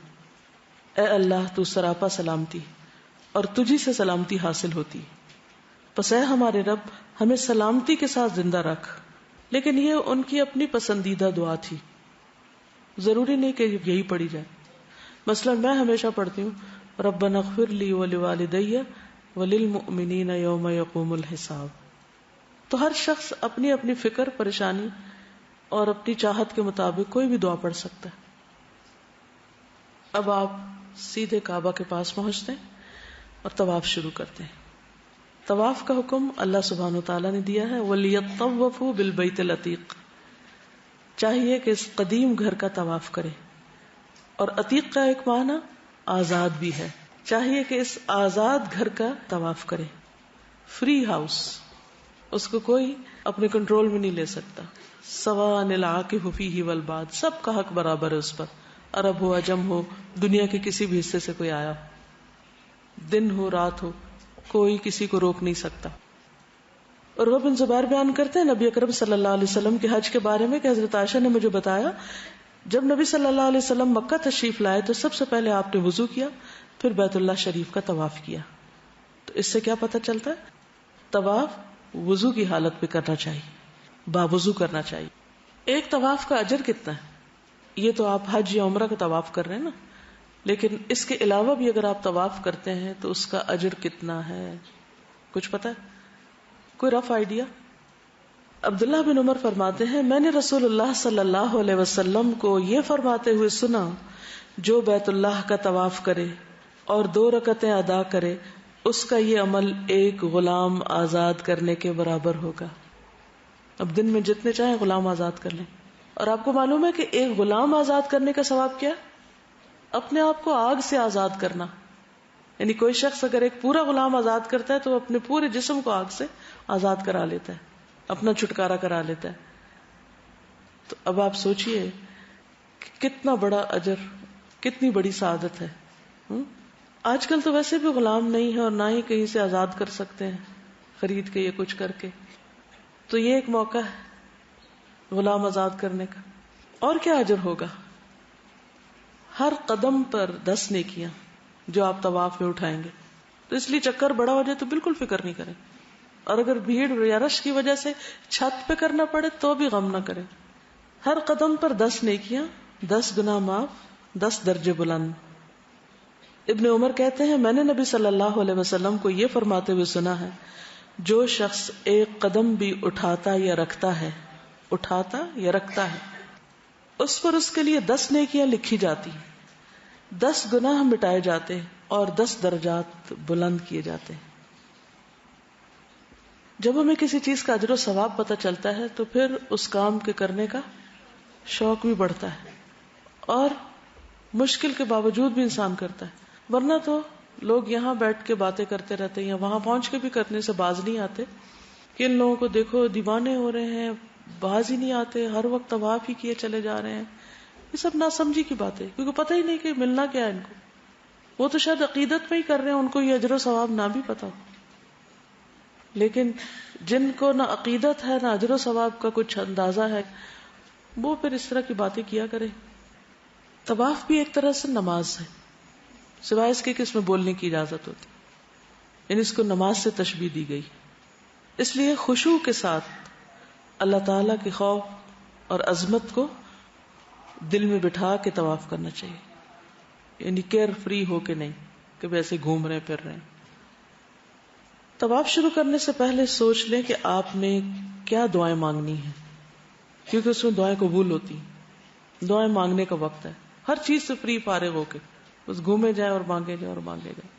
اے اللہ تو سراپا سلامتی اور تجھی سے سلامتی حاصل ہوتی، پس اے ہمارے رب ہمیں سلامتی کے ساتھ زندہ رکھ. لیکن یہ ان کی اپنی پسندیدہ دعا تھی، ضروری نہیں کہ یہی پڑھی جائے. مثلا میں ہمیشہ پڑھتی ہوں ربنا اغفر لی ولوالدی وللمؤمنین یوم یقوم الحساب. تو ہر شخص اپنی اپنی فکر، پریشانی اور اپنی چاہت کے مطابق کوئی بھی دعا پڑھ سکتا ہے. اب آپ سیدھے کعبہ کے پاس پہنچتے ہیں اور طواف شروع کرتے ہیں. طواف کا حکم اللہ سبحانہ وتعالیٰ نے دیا ہے وَلْيَطَّوَّفُوا بِالْبَيْتِ الْعَتِيقِ. چاہیے کہ اس قدیم گھر کا طواف کرے. اور عتیق کا ایک معنی آزاد بھی ہے، چاہیے کہ اس آزاد گھر کا طواف کرے. فری ہاؤس، اس کو کوئی اپنے کنٹرول میں نہیں لے سکتا. سواء العاکف فیہ والباد، سب کا حق برابر ہے اس پر. عرب ہو، عجم ہو، دنیا کے کسی بھی حصے سے کوئی آیا ہو، دن ہو رات ہو، کوئی کسی کو روک نہیں سکتا. اور وہ بن زبیر بیان کرتے ہیں نبی اکرم صلی اللہ علیہ وسلم کے حج کے بارے میں کہ حضرت عائشہ نے مجھے بتایا جب نبی صلی اللہ علیہ وسلم مکہ تشریف لائے تو سب سے پہلے آپ نے وضو کیا، پھر بیت اللہ شریف کا طواف کیا. تو اس سے کیا پتہ چلتا ہے؟ طواف وضو کی حالت پہ کرنا چاہیے، باوضو کرنا چاہیے. ایک طواف کا اجر کتنا ہے؟ یہ تو آپ حج یا عمرہ کا طواف کر رہے ہیں نا، لیکن اس کے علاوہ بھی اگر آپ طواف کرتے ہیں تو اس کا اجر کتنا ہے؟ کچھ پتہ ہے؟ کوئی رف آئیڈیا؟ عبداللہ بن عمر فرماتے ہیں میں نے رسول اللہ صلی اللہ علیہ وسلم کو یہ فرماتے ہوئے سنا جو بیت اللہ کا طواف کرے اور 2 رکعتیں ادا کرے اس کا یہ عمل ایک غلام آزاد کرنے کے برابر ہوگا. اب دن میں جتنے چاہیں غلام آزاد کر لیں. اور آپ کو معلوم ہے کہ ایک غلام آزاد کرنے کا ثواب کیا ہے؟ اپنے آپ کو آگ سے آزاد کرنا. یعنی کوئی شخص اگر ایک پورا غلام آزاد کرتا ہے تو اپنے پورے جسم کو آگ سے آزاد کرا لیتا ہے، اپنا چھٹکارا کرا لیتا ہے. تو اب آپ سوچئے کتنا بڑا اجر، کتنی بڑی سعادت ہے. آج کل تو ویسے بھی غلام نہیں ہے اور نہ ہی کہیں سے آزاد کر سکتے ہیں خرید کے یا کچھ کر کے. تو یہ ایک موقع ہے غلام آزاد کرنے کا. اور کیا اجر ہوگا؟ ہر قدم پر 10 نیکیاں جو آپ طواف میں اٹھائیں گے. تو اس لیے چکر بڑا ہو جائے تو بالکل فکر نہیں کریں، اور اگر بھیڑ یا رش کی وجہ سے چھت پہ کرنا پڑے تو بھی غم نہ کریں. ہر قدم پر 10 نیکیاں، 10 گناہ معاف، 10 درجے بلند. ابن عمر کہتے ہیں میں نے نبی صلی اللہ علیہ وسلم کو یہ فرماتے ہوئے سنا ہے جو شخص ایک قدم بھی اٹھاتا یا رکھتا ہے اس پر اس کے لیے 10 نیکیاں لکھی جاتی، 10 گناہ مٹائے جاتے اور 10 درجات بلند کیے جاتے ہیں۔ جب ہمیں کسی چیز کا اجر و ثواب پتہ چلتا ہے تو پھر اس کام کے کرنے کا شوق بھی بڑھتا ہے اور مشکل کے باوجود بھی انسان کرتا ہے، ورنہ تو لوگ یہاں بیٹھ کے باتیں کرتے رہتے ہیں یا وہاں پہنچ کے بھی کرنے سے باز نہیں آتے کہ ان لوگوں کو دیکھو دیوانے ہو رہے ہیں، باز ہی نہیں آتے، ہر وقت طواف ہی کیے چلے جا رہے ہیں۔ یہ سب ناسمجھی کی بات ہے، کیونکہ پتہ ہی نہیں کہ ملنا کیا ہے ان کو۔ وہ تو شاید عقیدت میں ہی کر رہے ہیں، ان کو یہ اجر و ثواب نہ بھی پتا ہو، لیکن جن کو نہ عقیدت ہے نہ اجر و ثواب کا کچھ اندازہ ہے وہ پھر اس طرح کی باتیں کیا کرے۔ طواف بھی ایک طرح سے نماز ہے، سوائے اس کے کہ اس میں بولنے کی اجازت ہوتی، یعنی اس کو نماز سے تشبیہ دی گئی۔ اس لیے خشوع کے ساتھ اللہ تعالی کے خوف اور عظمت کو دل میں بٹھا کے طواف کرنا چاہیے، یعنی کیئر فری ہو کے نہیں کہ ویسے گھوم رہے پھر رہے ہیں۔ طواف شروع کرنے سے پہلے سوچ لیں کہ آپ نے کیا دعائیں مانگنی ہیں، کیونکہ اس میں دعائیں قبول ہوتی ہیں۔ دعائیں مانگنے کا وقت ہے، ہر چیز سے فری فارغ ہو کے بس گھومے جائیں اور مانگے جائیں اور مانگے جائیں۔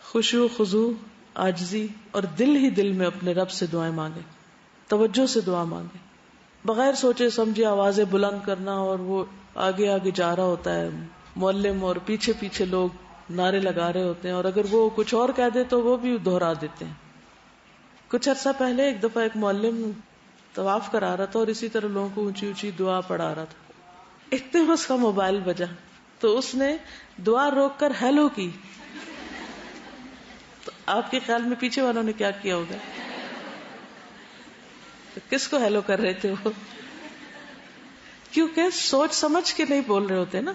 خشوع خضوع عاجزی اور دل ہی دل میں اپنے رب سے دعائیں مانگے، توجہ سے دعا مانگے، بغیر سوچے سمجھے آوازیں بلند کرنا، اور وہ آگے آگے جا رہا ہوتا ہے معلم اور پیچھے پیچھے لوگ نعرے لگا رہے ہوتے ہیں، اور اگر وہ کچھ اور کہہ دے تو وہ بھی دہرا دیتے ہیں۔ کچھ عرصہ پہلے ایک دفعہ ایک معلم طواف کرا رہا تھا اور اسی طرح لوگوں کو اونچی اونچی دعا پڑھا رہا تھا، اتنے میں اس کا موبائل بجا تو اس نے دعا روک کر ہیلو کی۔ تو آپ کے خیال میں پیچھے والوں نے کیا کیا ہوگا؟ تو کس کو ہیلو کر رہے تھے وہ؟ کیونکہ سوچ سمجھ کے نہیں بول رہے ہوتے نا،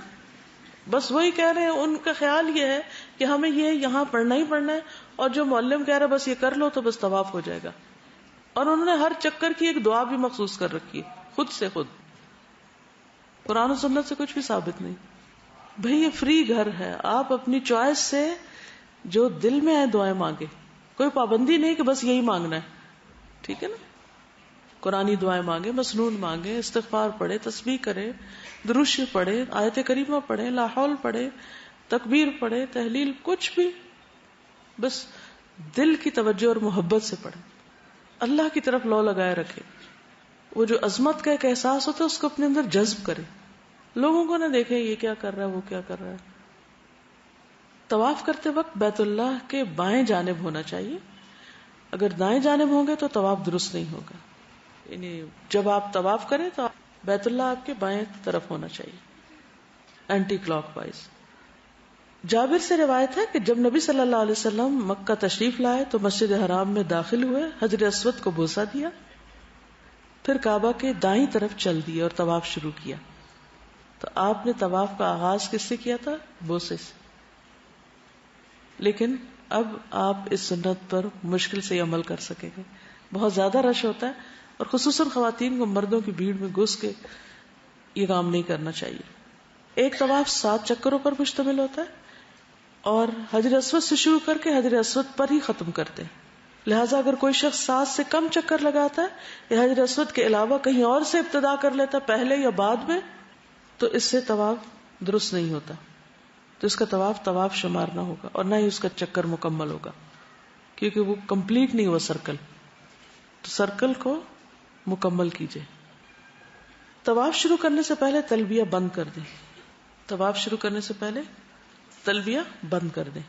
بس وہی کہہ رہے ہیں، ان کا خیال یہ ہے کہ ہمیں یہ یہاں پڑھنا ہی پڑھنا ہے، اور جو معلم کہہ رہا ہے بس یہ کر لو تو بس طواف ہو جائے گا۔ اور انہوں نے ہر چکر کی ایک دعا بھی مخصوص کر رکھی ہے، خود سے خود۔ قرآن و سنت سے کچھ بھی ثابت نہیں۔ بھئی یہ فری گھر ہے، آپ اپنی چوائس سے جو دل میں ہے دعائیں مانگے، کوئی پابندی نہیں کہ بس یہی مانگنا ہے، ٹھیک ہے نا؟ قرآنی دعائیں مانگے، مسنون مانگے، استغفار پڑھے، تسبیح کرے، درود شریف پڑھے، آیت کریمہ پڑھے، لا حول پڑھے، تکبیر پڑھے، تحلیل، کچھ بھی، بس دل کی توجہ اور محبت سے پڑھے، اللہ کی طرف لو لگائے رکھے۔ وہ جو عظمت کا ایک احساس ہوتا ہے اس کو اپنے اندر جذب کرے، لوگوں کو نہ دیکھے یہ کیا کر رہا ہے وہ کیا کر رہا ہے۔ طواف کرتے وقت بیت اللہ کے بائیں جانب ہونا چاہیے، اگر دائیں جانب ہوں گے تو طواف درست نہیں ہوگا، یعنی جب آپ طواف کریں تو بیت اللہ آپ کے بائیں طرف ہونا چاہیے، اینٹی کلاک وائز۔ جابر سے روایت ہے کہ جب نبی صلی اللہ علیہ وسلم مکہ تشریف لائے تو مسجد حرام میں داخل ہوئے، حجر اسود کو بوسہ دیا، پھر کعبہ کے دائیں طرف چل دیے اور طواف شروع کیا۔ تو آپ نے طواف کا آغاز کس سے کیا تھا؟ بوسے سے۔ لیکن اب آپ اس سنت پر مشکل سے عمل کر سکیں گے، بہت زیادہ رش ہوتا ہے، اور خصوصاً خواتین کو مردوں کی بھیڑ میں گھس کے یہ کام نہیں کرنا چاہیے۔ ایک طواف 7 چکروں پر مشتمل ہوتا ہے اور حجر اسود سے شروع کر کے حجر اسود پر ہی ختم کرتے ہیں، لہٰذا اگر کوئی شخص 7 سے کم چکر لگاتا ہے یا حجر اسود کے علاوہ کہیں اور سے ابتدا کر لیتا ہے، پہلے یا بعد میں، تو اس سے طواف درست نہیں ہوتا، تو اس کا طواف شمار نہ ہوگا اور نہ ہی اس کا چکر مکمل ہوگا، کیونکہ وہ کمپلیٹ نہیں ہوا سرکل۔ تو سرکل کو مکمل کیجئے۔ طواف شروع کرنے سے پہلے تلبیہ بند کر دیں، طواف شروع کرنے سے پہلے تلبیہ بند کر دیں۔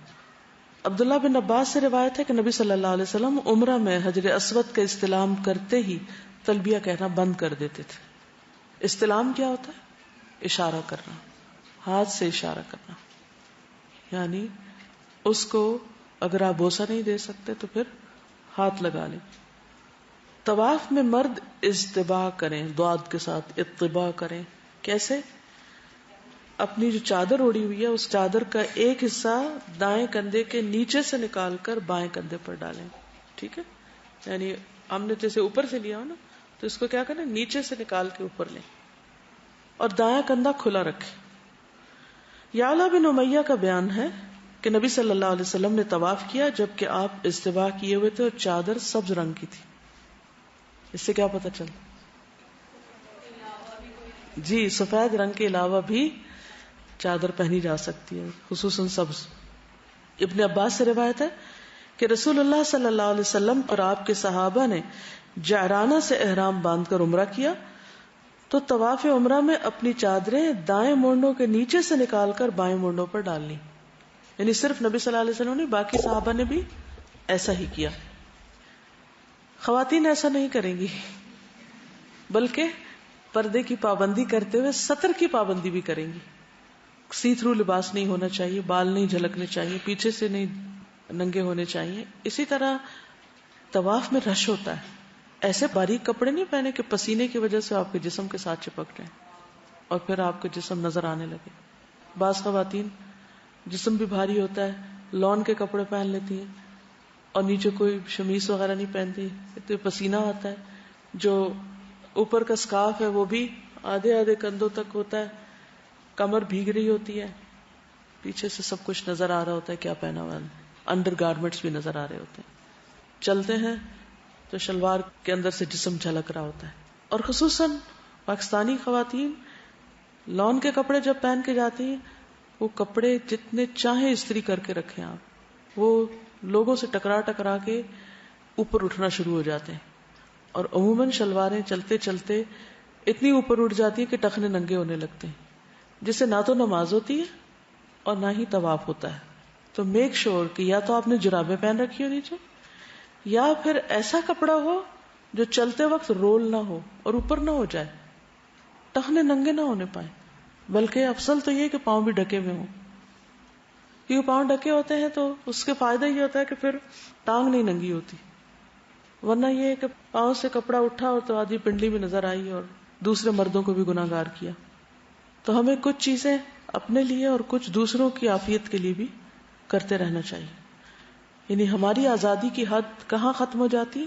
عبداللہ بن عباس سے روایت ہے کہ نبی صلی اللہ علیہ وسلم عمرہ میں حجر اسود کا استلام کرتے ہی تلبیہ کہنا بند کر دیتے تھے۔ استلام کیا ہوتا ہے؟ اشارہ کرنا، ہاتھ سے اشارہ کرنا، یعنی اس کو اگر آپ بوسہ نہیں دے سکتے تو پھر ہاتھ لگا لیں۔ طواف میں مرد اجتباء کریں، ضاد کے ساتھ اتباع کریں۔ کیسے؟ اپنی جو چادر اوڑی ہوئی ہے اس چادر کا ایک حصہ دائیں کندھے کے نیچے سے نکال کر بائیں کندھے پر ڈالیں، ٹھیک ہے؟ یعنی ہم نے جیسے اوپر سے لیا ہو نا، تو اس کو کیا کریں، نیچے سے نکال کے اوپر لیں اور دایاں کندھا کھلا رکھیں۔ یعلا بن امیہ کا بیان ہے کہ نبی صلی اللہ علیہ وسلم نے طواف کیا جبکہ آپ اجتباء کیے ہوئے تھے اور چادر سبز رنگ کی تھی. اس سے کیا پتہ چلا؟ جی سفید رنگ کے علاوہ بھی چادر پہنی جا سکتی ہے، خصوصاً سبز. ابن عباس سے روایت ہے کہ رسول اللہ صلی اللہ علیہ وسلم اور آپ کے صحابہ نے جعرانہ سے احرام باندھ کر عمرہ کیا تو طواف عمرہ میں اپنی چادریں دائیں مونڈوں کے نیچے سے نکال کر بائیں مونڈوں پر ڈال لی. یعنی صرف نبی صلی اللہ علیہ وسلم نے، باقی صحابہ نے بھی ایسا ہی کیا. خواتین ایسا نہیں کریں گی، بلکہ پردے کی پابندی کرتے ہوئے سطر کی پابندی بھی کریں گی. سی تھرو لباس نہیں ہونا چاہیے، بال نہیں جھلکنے چاہیے، پیچھے سے نہیں ننگے ہونے چاہیے. اسی طرح طواف میں رش ہوتا ہے، ایسے باریک کپڑے نہیں پہنے کہ پسینے کی وجہ سے آپ کے جسم کے ساتھ چپک رہے ہیں اور پھر آپ کا جسم نظر آنے لگے. بعض خواتین جسم بھی بھاری ہوتا ہے، لون کے کپڑے پہن لیتی ہیں اور نیچے کوئی شمیز وغیرہ نہیں پہنتی، تو پسینہ آتا ہے. جو اوپر کا سکارف ہے وہ بھی آدھے آدھے کندھوں تک ہوتا ہے، کمر بھیگ رہی ہوتی ہے، پیچھے سے سب کچھ نظر آ رہا ہوتا ہے کیا پہنا ہوا ہے، انڈر گارمنٹس بھی نظر آ رہے ہوتے ہیں. چلتے ہیں تو شلوار کے اندر سے جسم جھلک رہا ہوتا ہے. اور خصوصاً پاکستانی خواتین لون کے کپڑے جب پہن کے جاتی ہیں، وہ کپڑے جتنے چاہیں استری کر کے رکھیں آپ، وہ لوگوں سے ٹکرا ٹکرا کے اوپر اٹھنا شروع ہو جاتے ہیں. اور عموماً شلواریں چلتے چلتے اتنی اوپر اٹھ جاتی ہیں کہ ٹخنے ننگے ہونے لگتے ہیں، جس سے نہ تو نماز ہوتی ہے اور نہ ہی طواف ہوتا ہے. تو میک شور کہ یا تو آپ نے جرابیں پہن رکھی ہو نیچے، یا پھر ایسا کپڑا ہو جو چلتے وقت رول نہ ہو اور اوپر نہ ہو جائے، ٹخنے ننگے نہ ہونے پائیں. بلکہ افضل تو یہ کہ پاؤں بھی ڈھکے ہوئے ہوں، کیونکہ پاؤں ڈھکے ہوتے ہیں تو اس کے فائدہ یہ ہوتا ہے کہ پھر ٹانگ نہیں ننگی ہوتی. ورنہ یہ کہ پاؤں سے کپڑا اٹھا اور تو آدھی پنڈلی بھی نظر آئی اور دوسرے مردوں کو بھی گناہ گار کیا. تو ہمیں کچھ چیزیں اپنے لیے اور کچھ دوسروں کی عافیت کے لیے بھی کرتے رہنا چاہیے. یعنی ہماری آزادی کی حد کہاں ختم ہو جاتی ہے؟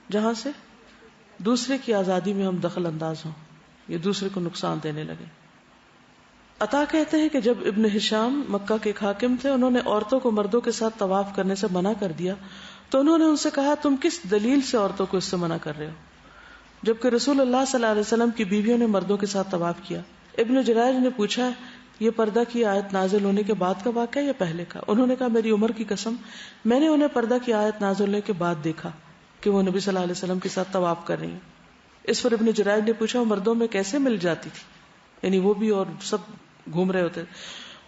جہاں سے دوسرے کی آزادی میں ہم دخل انداز ہوں، یہ دوسرے کو نقصان دینے لگے. عطا کہتے ہیں کہ جب ابن ہشام مکہ کے ایک حاکم تھے، انہوں نے عورتوں کو مردوں کے ساتھ طواف کرنے سے منع کر دیا تو انہوں نے ان سے کہا تم کس دلیل سے عورتوں کو اس سے منع کر رہے ہو، جبکہ رسول اللہ صلی اللہ علیہ وسلم کی بیویوں نے مردوں کے ساتھ طواف کیا. ابن جریج نے پوچھا یہ پردہ کی آیت نازل ہونے کے بعد کا واقعہ یا پہلے کا؟ انہوں نے کہا میری عمر کی قسم میں نے انہیں پردہ کی آیت نازل ہونے کے بعد دیکھا کہ وہ نبی صلی اللہ علیہ وسلم کے ساتھ طواف کر رہی ہیں. اس پر ابن جریج نے پوچھا وہ مردوں میں کیسے مل جاتی تھی، یعنی وہ بھی اور سب گھوم رہے ہوتے.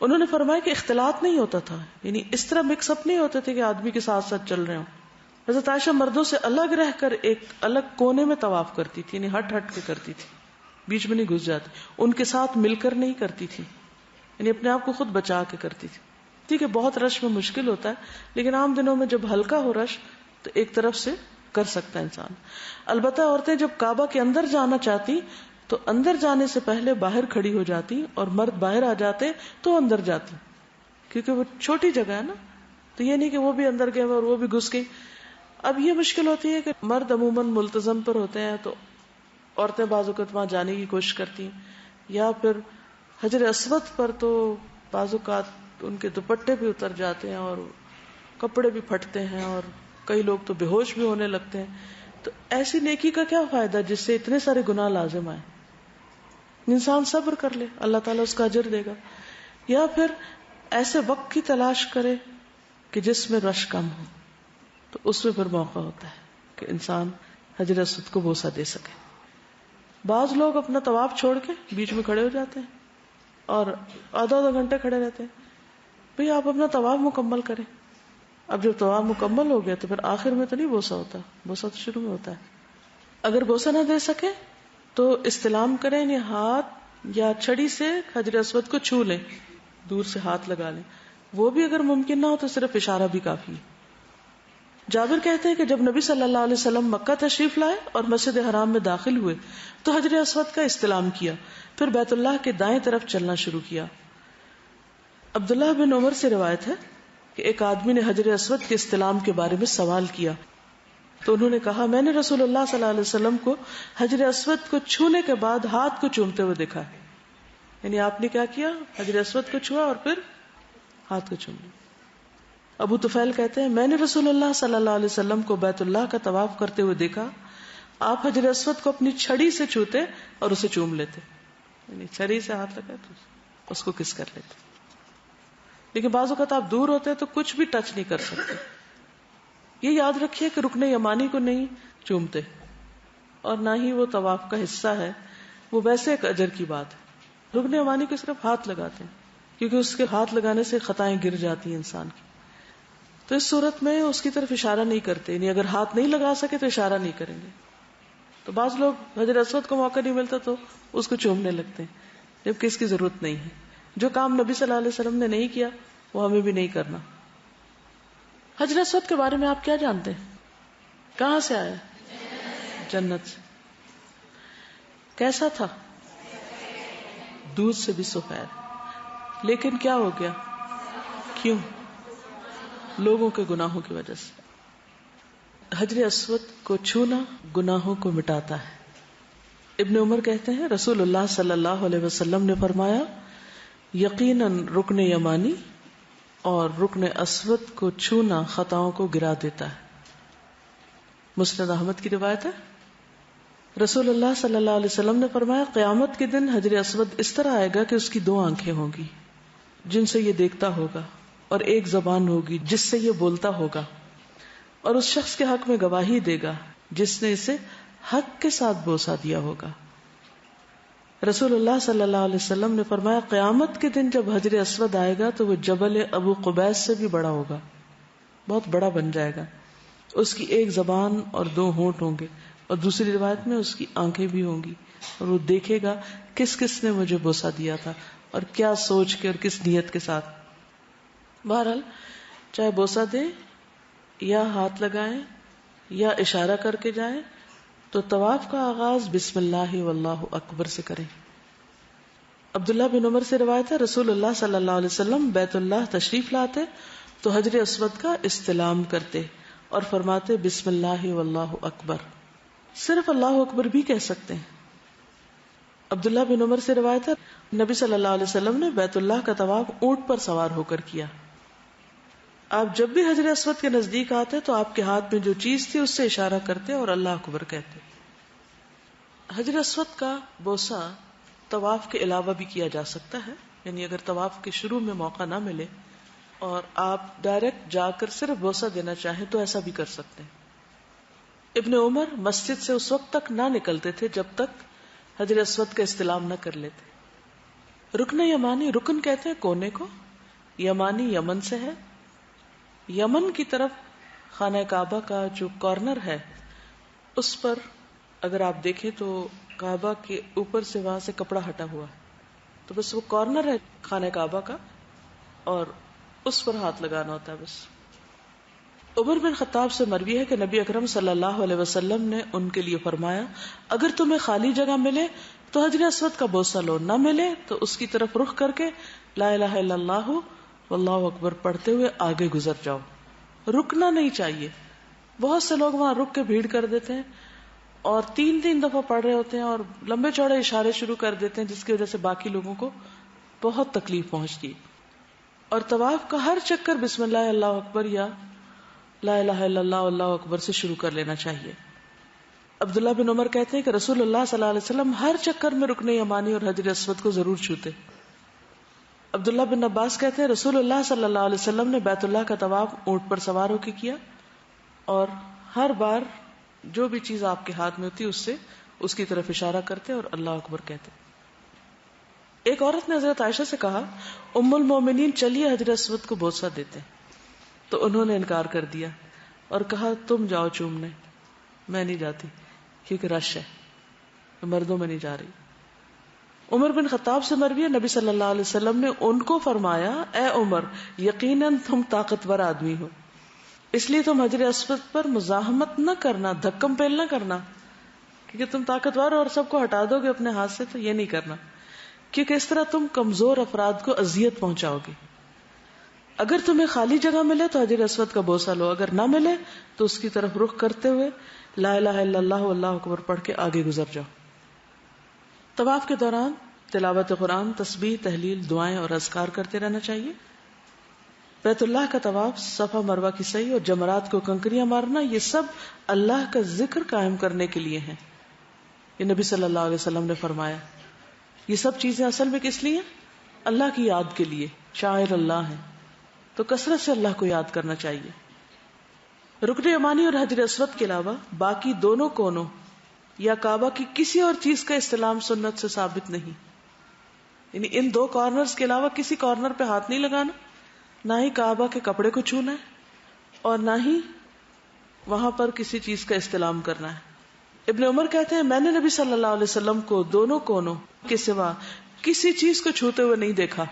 انہوں نے فرمایا کہ اختلاط نہیں ہوتا تھا، یعنی اس طرح مکس اپ نہیں ہوتے تھے کہ آدمی کے ساتھ ساتھ چل رہے ہوں. حضرت عائشہ مردوں سے الگ رہ کر ایک الگ کونے میں طواف کرتی تھی، یعنی ہٹ ہٹ کے کرتی تھی، بیچ میں نہیں گھس جاتی، ان کے ساتھ مل کر نہیں کرتی تھی، یعنی اپنے آپ کو خود بچا کے کرتی تھی. ٹھیک ہے بہت رش میں مشکل ہوتا ہے، لیکن عام دنوں میں جب ہلکا ہو رش تو ایک طرف سے کر سکتا ہے انسان. البتہ عورتیں جب کعبہ کے اندر جانا چاہتی تو اندر جانے سے پہلے باہر کھڑی ہو جاتی، اور مرد باہر آ جاتے تو اندر جاتی، کیونکہ وہ چھوٹی جگہ ہے نا. تو یہ نہیں کہ وہ بھی اندر گئے اور وہ بھی گھس گئی. اب یہ مشکل ہوتی ہے کہ مرد عموماً ملتزم پر ہوتے ہیں تو عورتیں بعض اوقات وہاں جانے کی کوشش کرتی ہیں، یا پھر حجر اسود پر تو بعض اوقات ان کے دوپٹے بھی اتر جاتے ہیں اور کپڑے بھی پھٹتے ہیں اور کئی لوگ تو بے ہوش بھی ہونے لگتے ہیں. تو ایسی نیکی کا کیا فائدہ جس سے اتنے سارے گناہ لازم آئے؟ انسان صبر کر لے، اللہ تعالیٰ اس کا اجر دے گا. یا پھر ایسے وقت کی تلاش کرے کہ جس میں رش کم ہو، تو اس میں پھر موقع ہوتا ہے کہ انسان حجر اسود کو بوسہ دے سکے. بعض لوگ اپنا طواف چھوڑ کے بیچ میں کھڑے ہو جاتے ہیں اور آدھا گھنٹے کھڑے رہتے ہیں. بھئی آپ اپنا طواف مکمل کریں. اب جب طواف مکمل ہو گیا تو پھر آخر میں تو نہیں بوسہ ہوتا، بوسہ تو شروع میں ہوتا ہے. اگر بوسہ نہ دے سکے تو استلام کریں، یعنی ہاتھ یا چھڑی سے حجر اسود کو چھو لیں، دور سے ہاتھ لگا لیں. وہ بھی اگر ممکن نہ ہو تو صرف اشارہ بھی کافی. جابر کہتے ہیں کہ جب نبی صلی اللہ علیہ وسلم مکہ تشریف لائے اور مسجد حرام میں داخل ہوئے تو حجر اسود کا استلام کیا، پھر بیت اللہ کے دائیں طرف چلنا شروع کیا. عبداللہ بن عمر سے روایت ہے کہ ایک آدمی نے حجر اسود کے استلام کے بارے میں سوال کیا تو انہوں نے کہا میں نے رسول اللہ صلی اللہ علیہ وسلم کو حجر اسود کو چھونے کے بعد ہاتھ کو چومتے ہوئے دیکھا. یعنی آپ نے کیا کیا؟ حجر اسود کو چھوا اور پھر ہاتھ کو چوم لیا. ابو طفیل کہتے ہیں میں نے رسول اللہ صلی اللہ علیہ وسلم کو بیت اللہ کا طواف کرتے ہوئے دیکھا. آپ حجر اسود کو اپنی چھڑی سے چھوتے اور اسے چوم لیتے, یعنی چھڑی سے ہاتھ لگا تو اس کو کس کر لیتے. لیکن بعض اوقات آپ دور ہوتے ہیں تو کچھ بھی ٹچ نہیں کر سکتے. یہ یاد رکھیے کہ رکن یمانی کو نہیں چومتے اور نہ ہی وہ طواف کا حصہ ہے, وہ ویسے ایک اجر کی بات ہے. رکن یمانی کو صرف ہاتھ لگاتے ہیں کیونکہ اس کے ہاتھ لگانے سے خطائیں گر جاتی ہیں انسان کی. تو اس صورت میں اس کی طرف اشارہ نہیں کرتے, یعنی اگر ہاتھ نہیں لگا سکے تو اشارہ نہیں کریں گے. تو بعض لوگ حجر اسود کو موقع نہیں ملتا تو اس کو چومنے لگتے ہیں جبکہ اس کی ضرورت نہیں ہے. جو کام نبی صلی اللہ علیہ وسلم نے نہیں کیا وہ ہمیں بھی نہیں کرنا. حجر اسود کے بارے میں آپ کیا جانتے ہیں؟ کہاں سے آیا؟ جنت سے. کیسا تھا؟ دودھ سے بھی سفید. لیکن کیا ہو گیا؟ کیوں؟ لوگوں کے گناہوں کی وجہ سے. حجر اسود کو چھونا گناہوں کو مٹاتا ہے. ابن عمر کہتے ہیں رسول اللہ صلی اللہ علیہ وسلم نے فرمایا یقیناً رکن یمانی اور رکن اسود کو چھونا خطاؤں کو گرا دیتا ہے. مسند احمد کی روایت ہے. رسول اللہ صلی اللہ علیہ وسلم نے فرمایا قیامت کے دن حجر اسود اس طرح آئے گا کہ اس کی 2 آنکھیں ہوں گی جن سے یہ دیکھتا ہوگا, اور ایک زبان ہوگی جس سے یہ بولتا ہوگا, اور اس شخص کے حق میں گواہی دے گا جس نے اسے حق کے ساتھ بوسہ دیا ہوگا. رسول اللہ صلی اللہ علیہ وسلم نے فرمایا قیامت کے دن جب حجر اسود آئے گا تو وہ جبل ابو قبیس سے بھی بڑا ہوگا, بہت بڑا بن جائے گا. اس کی ایک زبان اور 2 ہونٹ ہوں گے, اور دوسری روایت میں اس کی آنکھیں بھی ہوں گی, اور وہ دیکھے گا کس کس نے مجھے بوسہ دیا تھا اور کیا سوچ کے اور کس نیت کے ساتھ. بہرحال چاہے بوسہ دیں یا ہاتھ لگائیں یا اشارہ کر کے جائیں تو طواف کا آغاز بسم اللہ واللہ اکبر سے کریں. عبداللہ بن عمر سے روایت ہے رسول اللہ صلی اللہ علیہ وسلم بیت اللہ تشریف لاتے تو حجر اسود کا استلام کرتے اور فرماتے بسم اللہ واللہ اکبر. صرف اللہ اکبر بھی کہہ سکتے ہیں. عبداللہ بن عمر سے روایت ہے نبی صلی اللہ علیہ وسلم نے بیت اللہ کا طواف اونٹ پر سوار ہو کر کیا. آپ جب بھی حجر اسود کے نزدیک آتے تو آپ کے ہاتھ میں جو چیز تھی اس سے اشارہ کرتے اور اللہ اکبر کہتے. حجر اسود کا بوسہ طواف کے علاوہ بھی کیا جا سکتا ہے, یعنی اگر طواف کے شروع میں موقع نہ ملے اور آپ ڈائریکٹ جا کر صرف بوسہ دینا چاہیں تو ایسا بھی کر سکتے ہیں. ابن عمر مسجد سے اس وقت تک نہ نکلتے تھے جب تک حجر اسود کا استلام نہ کر لیتے. رکن یمانی, رکن کہتے ہیں کونے کو, یمانی یمن سے ہے. یمن کی طرف خانہ کعبہ کا جو کارنر ہے اس پر اگر آپ دیکھیں تو کعبہ کے اوپر سے وہاں سے کپڑا ہٹا ہوا ہے, تو بس وہ کارنر ہے خانہ کعبہ کا اور اس پر ہاتھ لگانا ہوتا ہے بس. عمر بن خطاب سے مروی ہے کہ نبی اکرم صلی اللہ علیہ وسلم نے ان کے لیے فرمایا اگر تمہیں خالی جگہ ملے تو حجر اسود کا بوسہ لو, نہ ملے تو اس کی طرف رخ کر کے لا الہ الا اللہ واللہ اکبر پڑھتے ہوئے آگے گزر جاؤ. رکنا نہیں چاہیے. بہت سے لوگ وہاں رک کے بھیڑ کر دیتے ہیں اور 3 دفعہ پڑھ رہے ہوتے ہیں اور لمبے چوڑے اشارے شروع کر دیتے ہیں جس کی وجہ سے باقی لوگوں کو بہت تکلیف پہنچتی ہے. اور طواف کا ہر چکر بسم اللہ اللہ اکبر یا لا الہ الا اللہ اللہ اکبر سے شروع کر لینا چاہیے. عبداللہ بن عمر کہتے ہیں کہ رسول اللہ صلی اللہ علیہ وسلم ہر چکر میں رکن یمانی اور حجر اسود کو ضرور چھوتے. عبداللہ بن عباس کہتے ہیں رسول اللہ صلی اللہ علیہ وسلم نے بیت اللہ کا طواف اونٹ پر سوار ہو کے کیا اور ہر بار جو بھی چیز آپ کے ہاتھ میں ہوتی اس کی طرف اشارہ کرتے اور اللہ اکبر کہتے. ایک عورت نے حضرت عائشہ سے کہا ام المومنین چلیے حجر اسود کو بوسہ دیتے, تو انہوں نے انکار کر دیا اور کہا تم جاؤ چومنے, میں نہیں جاتی کیونکہ رش ہے, مردوں میں نہیں جا رہی. عمر بن خطاب سے مروی ہے نبی صلی اللہ علیہ وسلم نے ان کو فرمایا اے عمر یقیناً تم طاقتور آدمی ہو, اس لیے تم حجر اسود پر مزاحمت نہ کرنا, دھکم پیل نہ کرنا, کیونکہ تم طاقتور اور سب کو ہٹا دو گے اپنے ہاتھ سے, تو یہ نہیں کرنا کیونکہ اس طرح تم کمزور افراد کو اذیت پہنچاؤ گے. اگر تمہیں خالی جگہ ملے تو حجر اسود کا بوسہ لو, اگر نہ ملے تو اس کی طرف رخ کرتے ہوئے لا الہ الا اللہ واللہ اکبر پڑھ کے آگے گزر جاؤ. طواف کے دوران تلاوت قرآن, تسبیح, تحلیل, دعائیں اور اذکار کرتے رہنا چاہیے. بیت اللہ کا طواف، صفا مروہ کی سعی اور جمرات کو کنکریاں مارنا، یہ سب اللہ کا ذکر قائم کرنے کے لیے ہیں. یہ نبی صلی اللہ علیہ وسلم نے فرمایا. یہ سب چیزیں اصل میں کس لیے؟ اللہ کی یاد کے لیے، شاعر اللہ ہیں. تو کثرت سے اللہ کو یاد کرنا چاہیے. رکن یمانی اور حجر اسود کے علاوہ باقی دونوں کونوں یا کعبہ کی کسی اور چیز کا استلام سنت سے ثابت نہیں. یعنی ان دو کارنرز کے علاوہ کسی کارنر پہ ہاتھ نہیں لگانا، نہ ہی کعبہ کے کپڑے کو چھونا ہے اور نہ ہی وہاں پر کسی چیز کا استلام کرنا ہے. ابن عمر کہتے ہیں میں نے نبی صلی اللہ علیہ وسلم کو دونوں کونوں کے سوا کسی چیز کو چھوتے ہوئے نہیں دیکھا.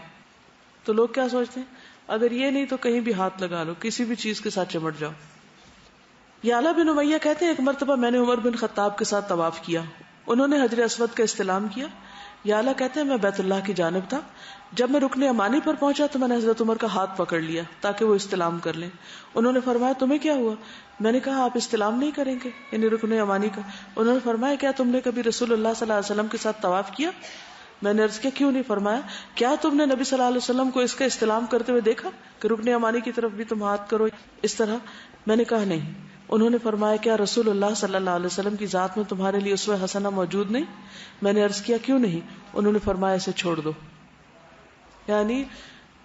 تو لوگ کیا سوچتے ہیں، اگر یہ نہیں تو کہیں بھی ہاتھ لگا لو، کسی بھی چیز کے ساتھ چمٹ جاؤ. یعلا بن امیہ کہتے ہیں ایک مرتبہ میں نے عمر بن خطاب کے ساتھ طواف کیا، انہوں نے حجر اسود کا استلام کیا. یعلا کہتے ہیں میں بیت اللہ کی جانب تھا، جب میں رکن یمانی پر پہنچا تو میں نے حضرت عمر کا ہاتھ پکڑ لیا تاکہ وہ استلام کر لیں. انہوں نے فرمایا تمہیں کیا ہوا؟ میں نے کہا آپ استلام نہیں کریں گے، یعنی رکن یمانی کا. انہوں نے فرمایا کیا تم نے کبھی رسول اللہ صلی اللہ علیہ وسلم کے ساتھ طواف کیا؟ میں نے عرض کیا کیوں نہیں؟ فرمایا کیا تم نے نبی صلی اللہ علیہ وسلم کو اس کا استلام کرتے ہوئے دیکھا کہ رکن یمانی کی طرف بھی تم ہاتھ کرو اس طرح؟ میں نے کہا نہیں. انہوں نے فرمایا کیا رسول اللہ صلی اللہ علیہ وسلم کی ذات میں تمہارے لیے اسوہ حسنہ موجود نہیں؟ میں نے عرض کیا کیوں نہیں؟ انہوں نے فرمایا اسے چھوڑ دو. یعنی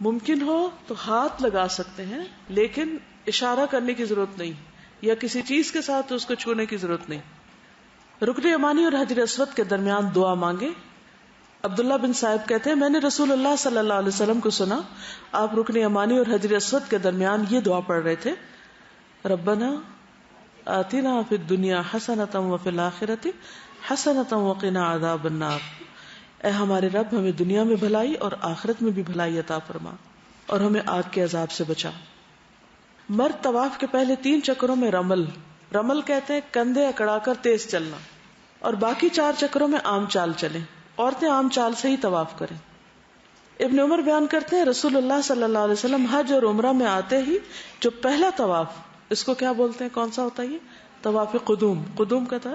ممکن ہو تو ہاتھ لگا سکتے ہیں لیکن اشارہ کرنے کی ضرورت نہیں، یا کسی چیز کے ساتھ اس کو چھونے کی ضرورت نہیں. رکن یمانی اور حجر اسود کے درمیان دعا مانگے. عبداللہ بن صاحب کہتے ہیں میں نے رسول اللہ صلی اللہ علیہ وسلم کو سنا آپ رکن یمانی اور حجر اسود کے درمیان یہ دعا پڑھ رہے تھے، ربنا آتنا فی الدنیا حسنۃ وفی الآخرۃ حسنۃ وقنا عذاب النار. اے ہمارے رب ہمیں دنیا میں بھلائی اور آخرت میں بھی بھلائی عطا فرما اور ہمیں آگ کے عذاب سے بچا. مرد طواف کے پہلے 3 چکروں میں رمل کہتے ہیں کندھے اکڑا کر تیز چلنا، اور باقی 4 چکروں میں عام چال چلیں. عورتیں عام چال سے ہی طواف کریں. ابن عمر بیان کرتے ہیں رسول اللہ صلی اللہ علیہ وسلم حج اور عمرہ میں آتے ہی جو پہلا طواف، اس کو کیا بولتے ہیں، کون سا ہوتا ہے یہ؟ طواف قدوم. قدوم کا تھا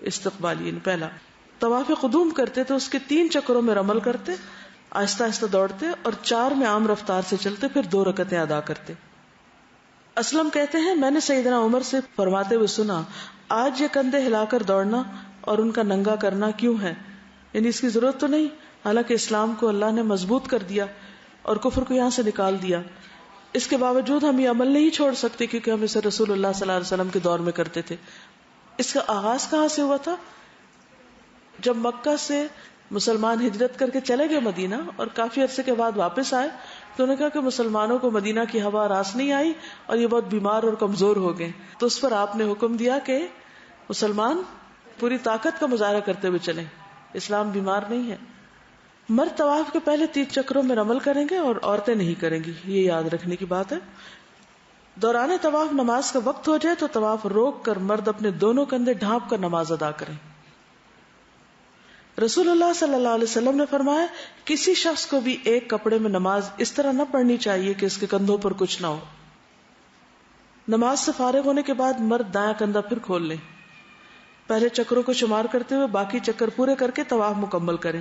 استقبالی، یعنی پہلا طواف قدوم کرتے تو اس کے 3 چکروں میں رمل کرتے، آہستہ آہستہ دوڑتے اور 4 میں عام رفتار سے چلتے، پھر 2 رکعتیں ادا کرتے. اسلم کہتے ہیں میں نے سیدنا عمر سے فرماتے ہوئے سنا آج یہ کندھے ہلا کر دوڑنا اور ان کا ننگا کرنا کیوں ہے؟ یعنی اس کی ضرورت تو نہیں، حالانکہ اسلام کو اللہ نے مضبوط کر دیا اور کفر کو یہاں سے نکال دیا. اس کے باوجود ہم یہ عمل نہیں چھوڑ سکتے کیونکہ ہم اسے رسول اللہ صلی اللہ علیہ وسلم کے دور میں کرتے تھے. اس کا آغاز کہاں سے ہوا تھا؟ جب مکہ سے مسلمان ہجرت کر کے چلے گئے مدینہ اور کافی عرصے کے بعد واپس آئے تو انہوں نے کہا کہ مسلمانوں کو مدینہ کی ہوا راس نہیں آئی اور یہ بہت بیمار اور کمزور ہو گئے. تو اس پر آپ نے حکم دیا کہ مسلمان پوری طاقت کا مظاہرہ کرتے ہوئے چلیں، اسلام بیمار نہیں ہے. مرد طواف کے پہلے 3 چکروں میں رمل کریں گے اور عورتیں نہیں کریں گی، یہ یاد رکھنے کی بات ہے. دوران طواف نماز کا وقت ہو جائے تو طواف روک کر مرد اپنے دونوں کندھے ڈھانپ کر نماز ادا کریں. رسول اللہ صلی اللہ علیہ وسلم نے فرمایا کسی شخص کو بھی ایک کپڑے میں نماز اس طرح نہ پڑھنی چاہیے کہ اس کے کندھوں پر کچھ نہ ہو. نماز سے فارغ ہونے کے بعد مرد دایاں کندھا پھر کھول لیں. پہلے چکروں کو شمار کرتے ہوئے باقی چکر پورے کر کے طواف مکمل کریں.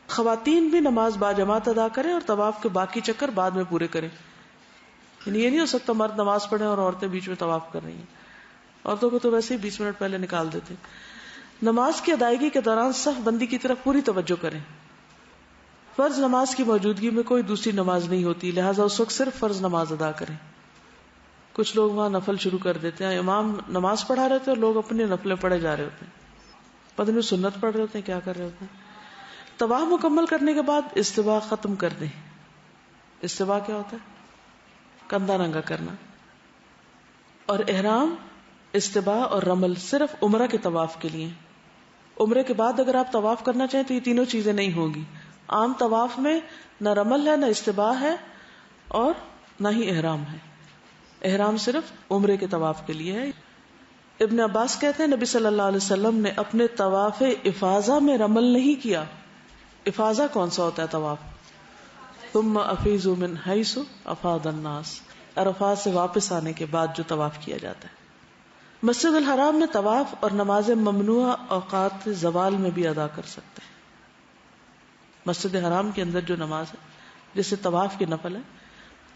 خواتین بھی نماز باجماعت ادا کریں اور طواف کے باقی چکر بعد میں پورے کریں. یعنی یہ نہیں ہو سکتا مرد نماز پڑھیں اور عورتیں بیچ میں طواف کر رہی ہیں. عورتوں کو تو ویسے ہی 20 منٹ پہلے نکال دیتے. نماز کی ادائیگی کے دوران صف بندی کی طرف پوری توجہ کریں. فرض نماز کی موجودگی میں کوئی دوسری نماز نہیں ہوتی، لہٰذا اس وقت صرف فرض نماز ادا کریں. کچھ لوگ وہاں نفل شروع کر دیتے ہیں، امام نماز پڑھا رہے تھے اور لوگ اپنے نفلیں پڑھے جا رہے ہوتے ہیں، پتہ نہیں سنت پڑھ رہے ہوتے ہیں، کیا کر رہے ہوتے ہیں. طواف مکمل کرنے کے بعد استوا ختم کر دیں. استوا کیا ہوتا ہے؟ کندھا ننگا کرنا. اور احرام، استوا اور رمل صرف عمرہ کے طواف کے لیے. عمرے کے بعد اگر آپ طواف کرنا چاہیں تو یہ تینوں چیزیں نہیں ہوں گی. عام طواف میں نہ رمل ہے، نہ استوا ہے اور نہ ہی احرام ہے. احرام صرف عمرے کے طواف کے لیے ہے. ابن عباس کہتے ہیں نبی صلی اللہ علیہ وسلم نے اپنے طواف افاضہ میں رمل نہیں کیا. افاضہ کون سا ہوتا ہے طواف؟ ثم افیضوا من حیث افاض الناس، عرفات سے واپس آنے کے بعد جو طواف کیا جاتا ہے. مسجد الحرام میں طواف اور نماز ممنوعہ اوقات زوال میں بھی ادا کر سکتے ہیں. مسجد حرام کے اندر جو نماز ہے جیسے طواف کی نفل ہے،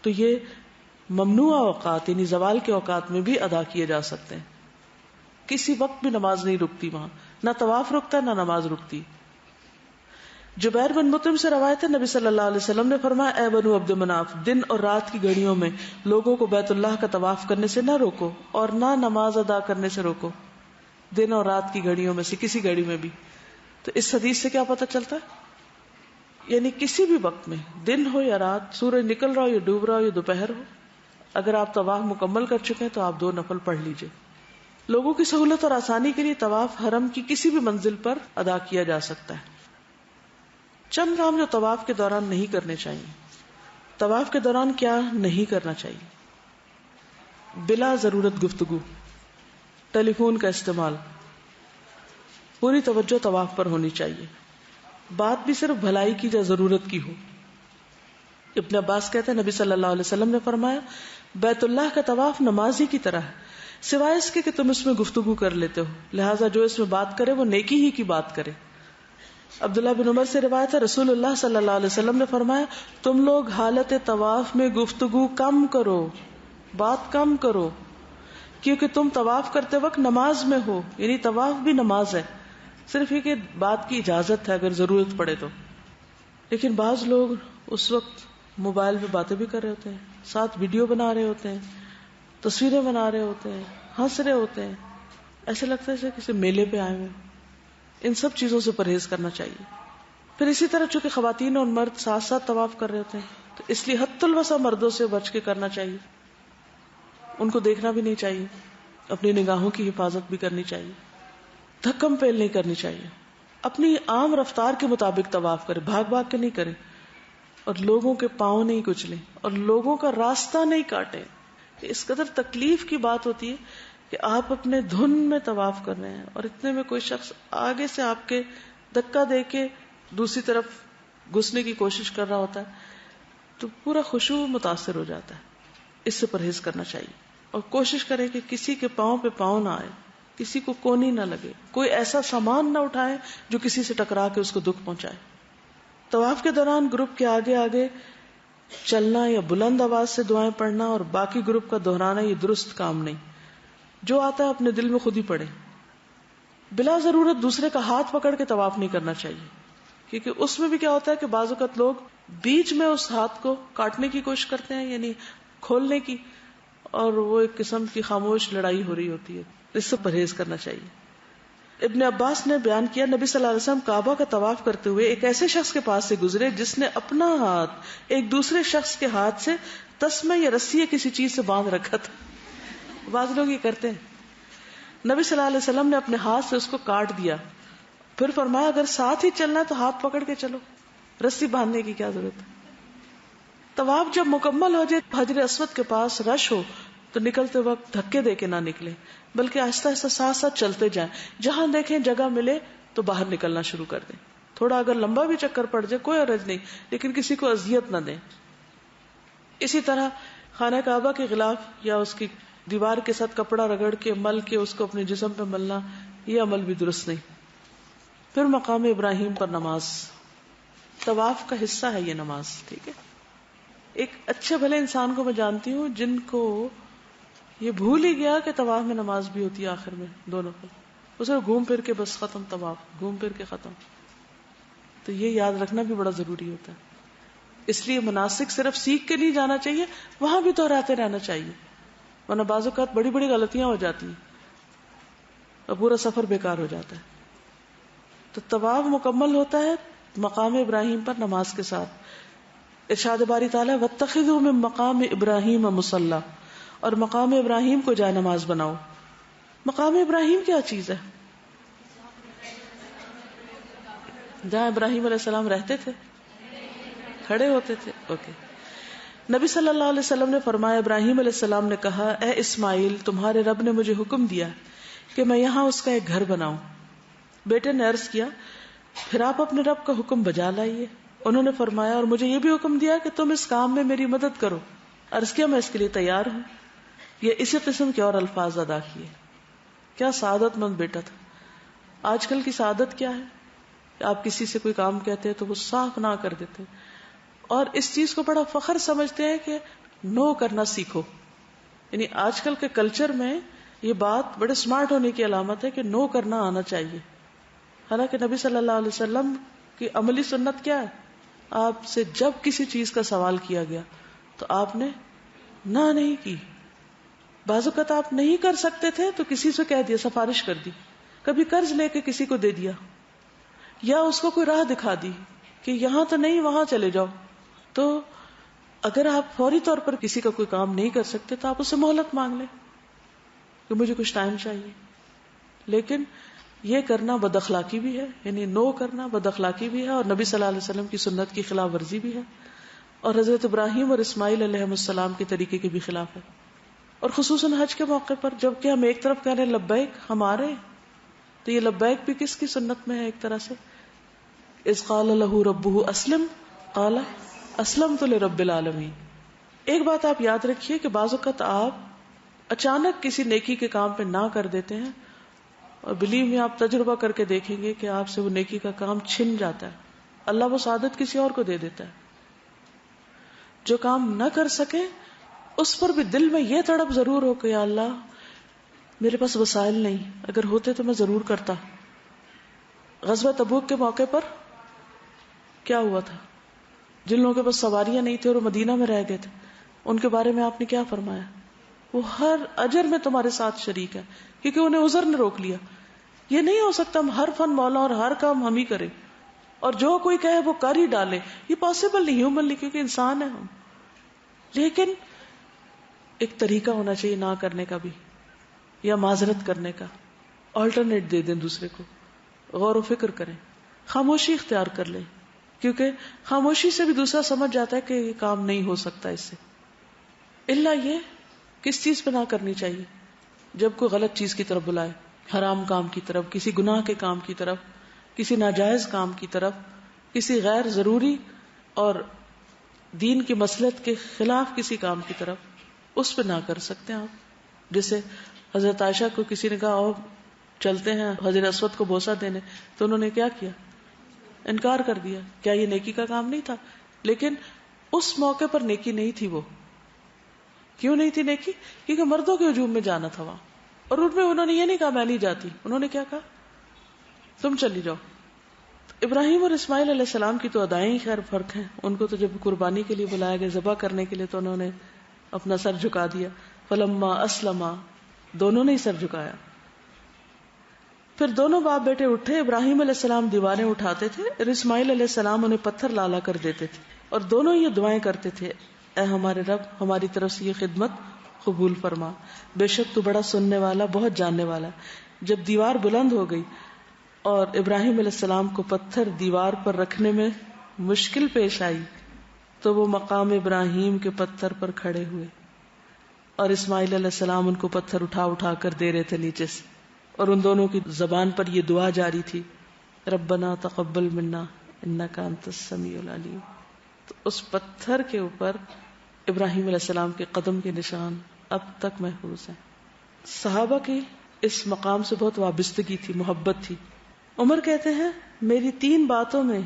تو یہ ممنوع اوقات یعنی زوال کے اوقات میں بھی ادا کیے جا سکتے ہیں. کسی وقت بھی نماز نہیں رکتی وہاں، نہ طواف رکتا نہ نماز رکتی. جبیر بن مطعم سے روایت ہے، نبی صلی اللہ علیہ وسلم نے فرمایا، اے بنو عبد مناف، دن اور رات کی گھڑیوں میں لوگوں کو بیت اللہ کا طواف کرنے سے نہ روکو اور نہ نماز ادا کرنے سے روکو. دن اور رات کی گھڑیوں میں سے کسی گھڑی میں بھی. تو اس حدیث سے کیا پتہ چلتا ہے؟ یعنی کسی بھی وقت میں، دن ہو یا رات، سورج نکل رہا ہو یا ڈوب رہا ہو یا دوپہر ہو، اگر آپ طواف مکمل کر چکے ہیں تو آپ 2 نفل پڑھ لیجئے. لوگوں کی سہولت اور آسانی کے لیے طواف حرم کی کسی بھی منزل پر ادا کیا جا سکتا ہے. چند کام جو طواف کے دوران نہیں کرنے چاہیے. طواف کے دوران کیا نہیں کرنا چاہیے؟ بلا ضرورت گفتگو، ٹیلی فون کا استعمال. پوری توجہ طواف پر ہونی چاہیے، بات بھی صرف بھلائی کی یا ضرورت کی ہو. ابن عباس کہتے ہیں، نبی صلی اللہ علیہ وسلم نے فرمایا، بیت اللہ کا طواف نمازی کی طرح ہے، سوائے اس کے کہ تم اس میں گفتگو کر لیتے ہو، لہٰذا جو اس میں بات کرے وہ نیکی ہی کی بات کرے. عبداللہ بن عمر سے روایت ہے، رسول اللہ صلی اللہ علیہ وسلم نے فرمایا، تم لوگ حالت طواف میں گفتگو کم کرو، بات کم کرو، کیونکہ تم طواف کرتے وقت نماز میں ہو. یعنی طواف بھی نماز ہے، صرف یہ کہ بات کی اجازت ہے اگر ضرورت پڑے تو. لیکن بعض لوگ اس وقت موبائل پہ باتیں بھی کر رہے ہوتے ہیں، ساتھ ویڈیو بنا رہے ہوتے ہیں، تصویریں بنا رہے ہوتے ہیں، ہنس رہے ہوتے ہیں، ایسے لگتا ہے جیسے کسی میلے پہ آئے ہوئے. ان سب چیزوں سے پرہیز کرنا چاہیے. پھر اسی طرح چونکہ خواتین اور مرد ساتھ ساتھ طواف کر رہے ہوتے ہیں تو اس لیے حد الوسع مردوں سے بچ کے کرنا چاہیے. ان کو دیکھنا بھی نہیں چاہیے، اپنی نگاہوں کی حفاظت بھی کرنی چاہیے، دھکم پیل نہیں کرنی چاہیے. اپنی عام رفتار کے مطابق طواف کرے، بھاگ بھاگ کے نہیں کرے، اور لوگوں کے پاؤں نہیں کچلیں اور لوگوں کا راستہ نہیں کاٹے. اس قدر تکلیف کی بات ہوتی ہے کہ آپ اپنے دھن میں طواف کر رہے ہیں اور اتنے میں کوئی شخص آگے سے آپ کے دھکا دے کے دوسری طرف گھسنے کی کوشش کر رہا ہوتا ہے تو پورا خشوع متاثر ہو جاتا ہے. اس سے پرہیز کرنا چاہیے اور کوشش کریں کہ کسی کے پاؤں پہ پاؤں نہ آئے، کسی کو کونی نہ لگے، کوئی ایسا سامان نہ اٹھائے جو کسی سے ٹکرا کے اس کو دکھ پہنچائے. طواف کے دوران گروپ کے آگے آگے چلنا یا بلند آواز سے دعائیں پڑھنا اور باقی گروپ کا دہرانا یہ درست کام نہیں. جو آتا ہے اپنے دل میں خود ہی پڑھے. بلا ضرورت دوسرے کا ہاتھ پکڑ کے طواف نہیں کرنا چاہیے، کیونکہ اس میں بھی کیا ہوتا ہے کہ بعض اوقات لوگ بیچ میں اس ہاتھ کو کاٹنے کی کوشش کرتے ہیں، یعنی کھولنے کی، اور وہ ایک قسم کی خاموش لڑائی ہو رہی ہوتی ہے. اس سے پرہیز کرنا چاہیے. ابن عباس نے بیان کیا، نبی صلی اللہ علیہ وسلم کعبہ کا طواف کرتے ہوئے ایک ایسے شخص کے پاس سے گزرے جس نے اپنا ہاتھ ایک دوسرے شخص کے ہاتھ سے تسمہ یا رسی یا کسی چیز سے باندھ رکھا تھا. بعض لوگ یہ کرتے ہیں. نبی صلی اللہ علیہ وسلم نے اپنے ہاتھ سے اس کو کاٹ دیا، پھر فرمایا اگر ساتھ ہی چلنا تو ہاتھ پکڑ کے چلو، رسی باندھنے کی کیا ضرورت ہے. طواف جب مکمل ہو جائے، حجر اسود کے پاس رش ہو تو نکلتے وقت دھکے دے کے نہ نکلے، بلکہ آہستہ آہستہ ساتھ ساتھ چلتے جائیں. جہاں دیکھیں جگہ ملے تو باہر نکلنا شروع کر دیں. تھوڑا اگر لمبا بھی چکر پڑ جائے کوئی حرج نہیں، لیکن کسی کو اذیت نہ دیں. اسی طرح خانہ کعبہ کے غلاف یا اس کی دیوار کے ساتھ کپڑا رگڑ کے مل کے اس کو اپنے جسم پہ ملنا، یہ عمل بھی درست نہیں. پھر مقام ابراہیم پر نماز، طواف کا حصہ ہے یہ نماز. ٹھیک ہے، ایک اچھے بھلے انسان کو میں جانتی ہوں جن کو یہ بھول ہی گیا کہ طواف میں نماز بھی ہوتی ہے. آخر میں دونوں کو اسے گھوم پھر کے بس ختم، طواف گھوم پھر کے ختم. تو یہ یاد رکھنا بھی بڑا ضروری ہوتا ہے. اس لیے مناسک صرف سیکھ کے نہیں جانا چاہیے، وہاں بھی دہراتے رہنا چاہیے، ورنہ بعض اوقات بڑی بڑی غلطیاں ہو جاتی ہیں اور پورا سفر بیکار ہو جاتا ہے. تو طواف مکمل ہوتا ہے مقام ابراہیم پر نماز کے ساتھ. ارشاد باری تعالیٰ واتخذوا من مقام ابراہیم مصلی، اور مقام ابراہیم کو جائے نماز بناؤ. مقام ابراہیم کیا چیز ہے؟ جہاں ابراہیم علیہ السلام رہتے تھے، کھڑے ہوتے تھے. اوکے. نبی صلی اللہ علیہ وسلم نے فرمایا، ابراہیم علیہ السلام نے کہا، اے اسماعیل، تمہارے رب نے مجھے حکم دیا کہ میں یہاں اس کا ایک گھر بناؤں. بیٹے نے عرض کیا، پھر آپ اپنے رب کا حکم بجا لائیے. انہوں نے فرمایا، اور مجھے یہ بھی حکم دیا کہ تم اس کام میں میری مدد کرو. عرض کیا، میں اس کے لیے تیار ہوں. یہ اسی قسم کے اور الفاظ ادا کیے. کیا سعادت مند بیٹا تھا. آج کل کی سعادت کیا ہے کہ آپ کسی سے کوئی کام کہتے ہیں تو وہ صاف نہ کر دیتے، اور اس چیز کو بڑا فخر سمجھتے ہیں کہ نو کرنا سیکھو. یعنی آج کل کے کلچر میں یہ بات بڑے سمارٹ ہونے کی علامت ہے کہ نو کرنا آنا چاہیے. حالانکہ نبی صلی اللہ علیہ وسلم کی عملی سنت کیا ہے؟ آپ سے جب کسی چیز کا سوال کیا گیا تو آپ نے نہ نہیں کی. بعض اوقات آپ نہیں کر سکتے تھے تو کسی سے کہہ دیا, سفارش کر دی. کبھی قرض لے کے کسی کو دے دیا, یا اس کو کوئی راہ دکھا دی کہ یہاں تو نہیں وہاں چلے جاؤ. تو اگر آپ فوری طور پر کسی کا کوئی کام نہیں کر سکتے تو آپ اس سے مہلت مانگ لیں کہ مجھے کچھ ٹائم چاہیے. لیکن یہ کرنا بد اخلاقی بھی ہے, یعنی نو کرنا بد اخلاقی بھی ہے, اور نبی صلی اللہ علیہ وسلم کی سنت کی خلاف ورزی بھی ہے, اور حضرت ابراہیم اور اسماعیل علیہ السلام کے طریقے کے بھی خلاف ہے. اور خصوصاً حج کے موقع پر جب کہ ہم ایک طرف کہہ رہے ہیں لبیک ہمارے, تو یہ لبیک بھی کس کی سنت میں ہے ایک طرح سے؟ اذ قال له ربه اسلم قال اسلمت لرب العالمین. ایک بات آپ یاد رکھیے کہ بعض اوقات آپ اچانک کسی نیکی کے کام پہ نہ کر دیتے ہیں, اور بلیو میں آپ تجربہ کر کے دیکھیں گے کہ آپ سے وہ نیکی کا کام چھن جاتا ہے. اللہ وہ سعادت کسی اور کو دے دیتا ہے. جو کام نہ کر سکے اس پر بھی دل میں یہ تڑپ ضرور ہو کہ یا اللہ میرے پاس وسائل نہیں, اگر ہوتے تو میں ضرور کرتا. غزوہ تبوک کے موقع پر کیا ہوا تھا؟ جن لوگوں کے پاس سواریاں نہیں تھے اور وہ مدینہ میں رہ گئے تھے, ان کے بارے میں آپ نے کیا فرمایا؟ وہ ہر اجر میں تمہارے ساتھ شریک ہے, کیونکہ انہیں عذر نے روک لیا. یہ نہیں ہو سکتا ہم ہر فن مولا اور ہر کام ہم ہی کریں اور جو کوئی کہے وہ کر ہی ڈالے. یہ پاسبل نہیں ہیومنلی, کیونکہ انسان ہے ہم. لیکن ایک طریقہ ہونا چاہیے نہ کرنے کا بھی, یا معذرت کرنے کا, آلٹرنیٹ دے دیں دوسرے کو, غور و فکر کریں, خاموشی اختیار کر لیں, کیونکہ خاموشی سے بھی دوسرا سمجھ جاتا ہے کہ یہ کام نہیں ہو سکتا اس سے. الا یہ کس چیز پہ نہ کرنی چاہیے؟ جب کوئی غلط چیز کی طرف بلائے, حرام کام کی طرف, کسی گناہ کے کام کی طرف, کسی ناجائز کام کی طرف, کسی غیر ضروری اور دین کی مصلحت کے خلاف کسی کام کی طرف, اس پہ نہ کر سکتے ہیں آپ. جیسے حضرت عائشہ کو کسی نے کہا اور چلتے ہیں حجر اسود کو بوسہ دینے, تو انہوں نے کیا کیا؟ انکار کر دیا. کیا یہ نیکی کا کام نہیں تھا؟ لیکن اس موقع پر نیکی نہیں تھی. وہ کیوں نہیں تھی نیکی؟ کیونکہ مردوں کے ہجوم میں جانا تھا وہاں, اور ان میں انہوں نے یہ نہیں کہا میں نہیں جاتی, انہوں نے کیا کہا تم چلی جاؤ. ابراہیم اور اسماعیل علیہ السلام کی تو ادائیں ہی خیر فرق ہیں. ان کو تو جب قربانی کے لیے بلایا گیا, ذبح کرنے کے لیے, تو انہوں نے اپنا سر جھکا دیا. فلما اسلما, دونوں نے ہی سر جھکایا. پھر دونوں باپ بیٹے اٹھے. ابراہیم علیہ السلام دیواریں اٹھاتے تھے اور اسماعیل علیہ السلام انہیں پتھر لالا کر دیتے تھے, اور دونوں یہ دعائیں کرتے تھے, اے ہمارے رب ہماری طرف سے یہ خدمت قبول فرما, بے شک تو بڑا سننے والا بہت جاننے والا. جب دیوار بلند ہو گئی اور ابراہیم علیہ السلام کو پتھر دیوار پر رکھنے میں مشکل پیش آئی, تو وہ مقام ابراہیم کے پتھر پر کھڑے ہوئے, اور اسماعیل علیہ السلام ان کو پتھر اٹھا اٹھا کر دے رہے تھے نیچے سے, اور ان دونوں کی زبان پر یہ دعا جاری تھی, ربنا تقبل منا انک انت السمیع العلیم. تو اس پتھر کے اوپر ابراہیم علیہ السلام کے قدم کے نشان اب تک محفوظ ہیں. صحابہ کی اس مقام سے بہت وابستگی تھی, محبت تھی. عمر کہتے ہیں میری 3 باتوں میں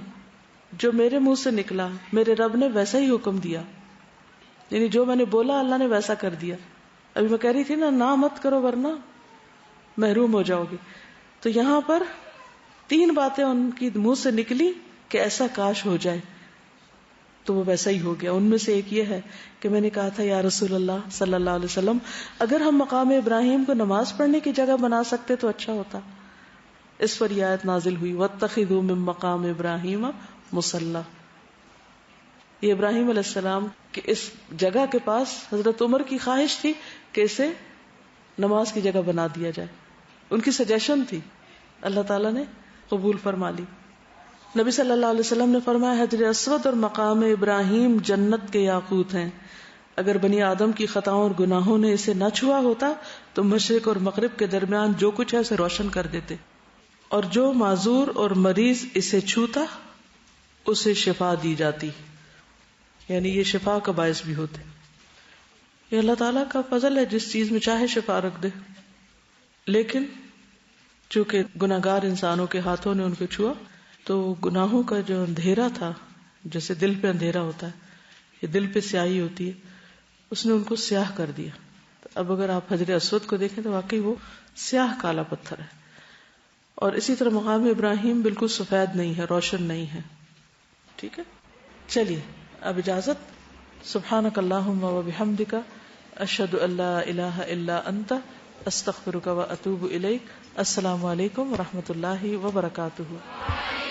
جو میرے منہ سے نکلا میرے رب نے ویسا ہی حکم دیا, یعنی جو میں نے بولا اللہ نے ویسا کر دیا. ابھی میں کہہ رہی تھی نا مت کرو ورنہ محروم ہو جاؤ گے, تو یہاں پر 3 باتیں ان کی منہ سے نکلی کہ ایسا کاش ہو جائے, تو وہ ویسا ہی ہو گیا. ان میں سے ایک یہ ہے کہ میں نے کہا تھا یا رسول اللہ صلی اللہ علیہ وسلم, اگر ہم مقام ابراہیم کو نماز پڑھنے کی جگہ بنا سکتے تو اچھا ہوتا. اس پر یہ آیت نازل ہوئی, وَاتَّخِذُوا مِن مَّقَامِ إِبْرَاهِيمَ مُصَلًّى. یہ ابراہیم علیہ السلام کے اس جگہ کے پاس حضرت عمر کی خواہش تھی کہ اسے نماز کی جگہ بنا دیا جائے, ان کی سجیشن تھی, اللہ تعالیٰ نے قبول فرما لی. نبی صلی اللہ علیہ وسلم نے فرمایا حجر اسود اور مقام ابراہیم جنت کے یاقوت ہیں, اگر بنی آدم کی خطاؤں اور گناہوں نے اسے نہ چھوا ہوتا تو مشرق اور مغرب کے درمیان جو کچھ ہے اسے روشن کر دیتے, اور جو معذور اور مریض اسے چھوتا اسے شفا دی جاتی, یعنی یہ شفا کا باعث بھی ہوتے. یہ اللہ تعالیٰ کا فضل ہے, جس چیز میں چاہے شفا رکھ دے. لیکن چونکہ گناہگار انسانوں کے ہاتھوں نے ان کو چھوا, تو گناہوں کا جو اندھیرا تھا, جیسے دل پہ اندھیرا ہوتا ہے, یہ دل پہ سیاہی ہوتی ہے, اس نے ان کو سیاہ کر دیا. اب اگر آپ حجر اسود کو دیکھیں تو واقعی وہ سیاہ کالا پتھر ہے. اور اسی طرح مقام ابراہیم بالکل سفید نہیں ہے، روشن نہیں ہے. ٹھیک ہے، چلیے اب اجازت. سبحانک اللہم و بحمدک، اشہد ان لا الہ الا انت، استغفرک و اتوب الیک. السلام علیکم و رحمۃ اللہ وبرکاتہ.